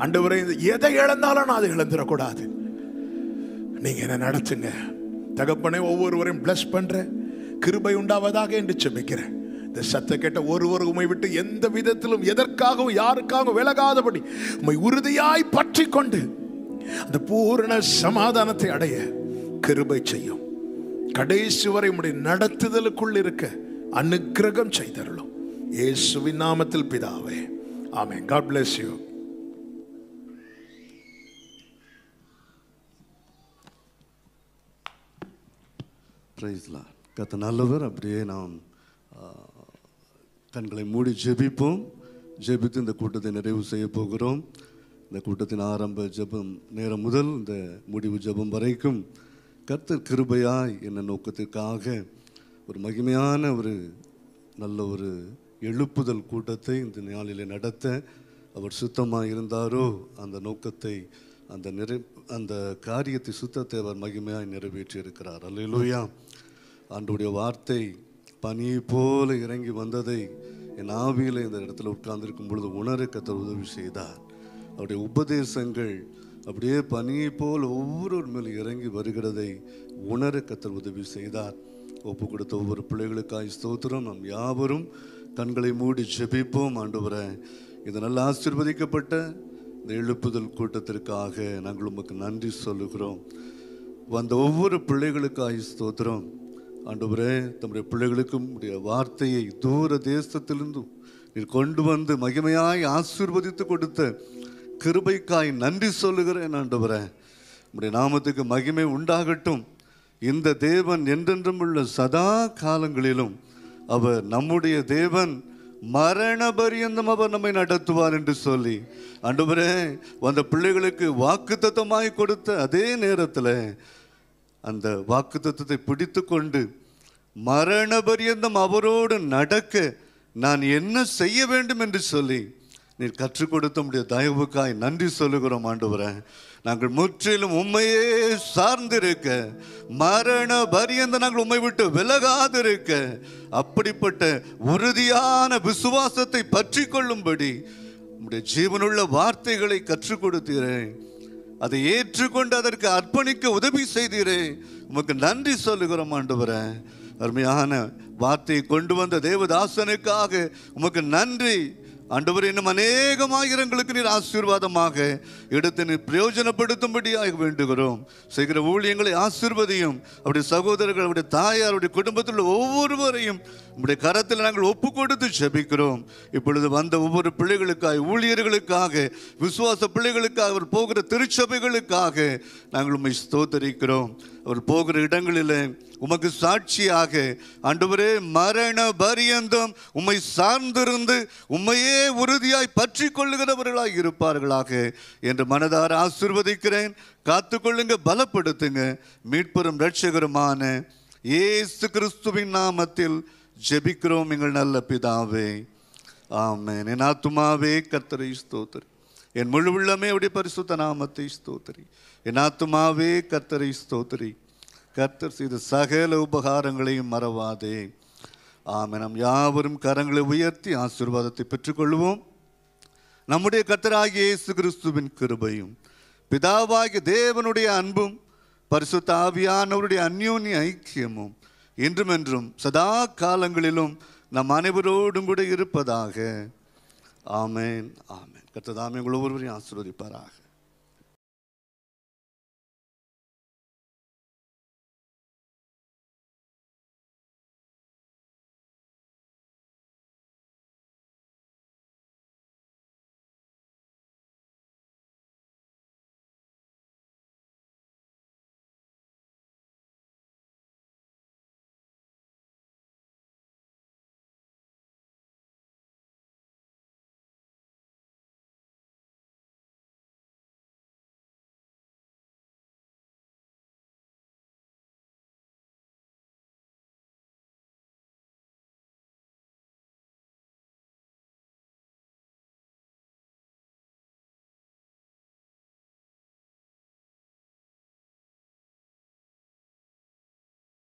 ஆண்டவரே, எதை இழந்தாலும் நான் அதை இழந்துடக்கூடாது, நீங்க என்ன நடத்துங்க. தகப்பனே, ஒவ்வொருவரையும் பிளஸ் பண்ற, கிருபை உண்டாவதாக என்று செபிக்கிறேன். இந்த சத்த கேட்ட ஒருவர் உம்மை விட்டு எந்த விதத்திலும் எதற்காகவும் யாருக்காகவும் விலகாதபடி உம்மை உறுதியாய் பற்றி கொண்டு அந்த பூரண சமாதானத்தை அடைய கிருபை செய்யும். கடைசி வரை உம்முடைய நடத்துதலுக்குள் இருக்க அனுக்கிரகம் செய்தருளும். இயேசுவின் நாமத்தில் பிதாவே, ஆமென். God bless you. கர்த்தர் நல்லவர். அப்படியே நாம் கண்களை மூடி ஜெபிப்போம். ஜெபித்து இந்த கூட்டத்தை நிறைவு செய்ய போகிறோம். இந்த கூட்டத்தின் ஆரம்ப ஜெபம் நேரம் முதல் இந்த முடிவு ஜெபம் வரைக்கும் கர்த்தர் கிருபையாய் என்ன நோக்கத்திற்காக ஒரு மகிமையான ஒரு நல்ல ஒரு எழுப்புதல் கூட்டத்தை இந்த நாளிலே நடத்த அவர் சுத்தமாக இருந்தாரோ அந்த நோக்கத்தை, அந்த காரியத்தை, சுத்தத்தை அவர் மகிமையாய் நிறைவேற்றி இருக்கிறார். அல்லேலூயா. ஆண்டவருடைய வார்த்தை பனியை போல இறங்கி வந்ததை என் ஆவியில் இந்த இடத்துல உட்கார்ந்திருக்கும் பொழுது உணர கர்த்தர் உதவி செய்தார். அவருடைய உபதேசங்கள் அப்படியே பனியை போல் ஒவ்வொரு மேல் இறங்கி வருகிறதை உணர கர்த்தர் உதவி செய்தார். ஒப்பு கொடுத்த ஒவ்வொரு பிள்ளைகளுக்காய் ஸ்தோத்திரம். நாம் யாவரும் கண்களை மூடி ஜெபிப்போம். ஆண்டவரே, இது நல்ல ஆசீர்வதிக்கப்பட்ட இந்த எழுப்புதல் கூட்டத்திற்காக நாங்கள் உமக்கு நன்றி சொல்லுகிறோம். வந்த ஒவ்வொரு பிள்ளைகளுக்காய் ஸ்தோத்திரம். ஆண்டவரே, தம்முடைய பிள்ளைகளுக்கும் உடைய வார்த்தையை தூர தேசத்திலிருந்து நீர் கொண்டு வந்து மகிமையாய் ஆசீர்வதித்து கொடுத்த கிருபைக்காய் நன்றி சொல்லுகிறேன். ஆண்டவரே, உடைய நாமத்துக்கு மகிமை உண்டாகட்டும். இந்த தேவன் என்றென்றும் உள்ள சதா காலங்களிலும் அவர் நம்முடைய தேவன், மரண பரியந்தம் அவர் நம்மை நடத்துவார் என்று சொல்லி ஆண்டவரே அந்த பிள்ளைகளுக்கு வாக்குத்தத்தமாய் கொடுத்த அதே நேரத்தில் அந்த வாக்குத்தத்தத்தை பிடித்து கொண்டு மரண பரியந்தம் அவரோடு நடக்க நான் என்ன செய்ய வேண்டும் என்று சொல்லி நீர் கற்றுக் கொடுத்த உம்முடைய தயவுக்காய் நன்றி சொல்லுகிறோம். ஆண்டவரே, நாங்கள் முற்றிலும் உண்மையே சார்ந்திருக்க, மரண பரியந்த நாங்கள் உண்மை விட்டு விலகாதிருக்க, அப்படிப்பட்ட உறுதியான விசுவாசத்தை பற்றி கொள்ளும்படி உம்முடைய ஜீவனுள்ள வார்த்தைகளை கற்றுக் கொடுத்தீரேன். அதை ஏற்றுக்கொண்டு அதற்கு அர்ப்பணிக்க உதவி செய்தீரே, உமக்கு நன்றி சொல்லுகிறோம். ஆண்டவரே, அருமையான வார்த்தையை கொண்டு வந்த தேவதாசனுக்காக உமக்கு நன்றி. ஆண்டவர், இன்னும் அநேகமாயிரங்களுக்கு நீர் ஆசீர்வாதமாக எடுத்து நீர் பிரயோஜனப்படுத்தும்படியாக வேண்டுகிறோம். செய்கிற ஊழியங்களை ஆசீர்வதியும். அவருடைய சகோதரர்கள், அவருடைய தாயார், அவருடைய குடும்பத்தில் ஒவ்வொருவரையும் உங்களுடைய கரத்தில் நாங்கள் ஒப்பு கொடுத்து ஜெபிக்கிறோம். இப்பொழுது வந்த ஒவ்வொரு பிள்ளைகளுக்காக, ஊழியர்களுக்காக, விசுவாச பிள்ளைகளுக்காக, அவர் போகிற திருச்சபைகளுக்காக நாங்கள் உம்மை ஸ்தோத்தரிக்கிறோம். அவர் போகிற இடங்களிலே உமக்கு சாட்சியாக ஆண்டவரே மரண பரியந்தம் உம்மை சார்ந்திருந்து உம்மையே உறுதியாய் பற்றி கொள்ளுகிறவர்களாய் இருப்பார்களாக என்று மனதார ஆசீர்வதிக்கிறேன். காத்துக்கொள்ளுங்க, பலப்படுத்துங்க. மீட்பெரும் இரட்சகருமான இயேசு கிறிஸ்துவின் நாமத்தில் ஜெபிக்கிறோம் எங்கள் நல்ல பிதாவே, ஆமென். என் ஆத்துமாவே கர்த்தரை ஸ்தோத்திரி, என் முழு உள்ளமே உடைய பரிசுத்த நாமத்தை ஸ்தோத்திரி. என் ஆத்துமாவே கர்த்தரை ஸ்தோத்திரி, கர்த்தர் செய்த சகல உபகாரங்களையும் மறவாதே. ஆமென். நாம் யாவரும் கரங்களை உயர்த்தி ஆசீர்வாதத்தை பெற்றுக்கொள்வோம். நம்முடைய கர்த்தராகிய இயேசு கிறிஸ்துவின் கிருபையும் பிதாவாகிய தேவனுடைய அன்பும் பரிசுத்த ஆவியானவருடைய அந்யோன்ய ஐக்கியமும் இன்றும் என்றும் சதா காலங்களிலும் நம் அனைவரோடும் கூட இருப்பதாக. ஆமென், ஆமென். கர்த்தர் தாமே உங்கள் ஒவ்வொருவரையும் ஆசீர்வதிப்பாராக.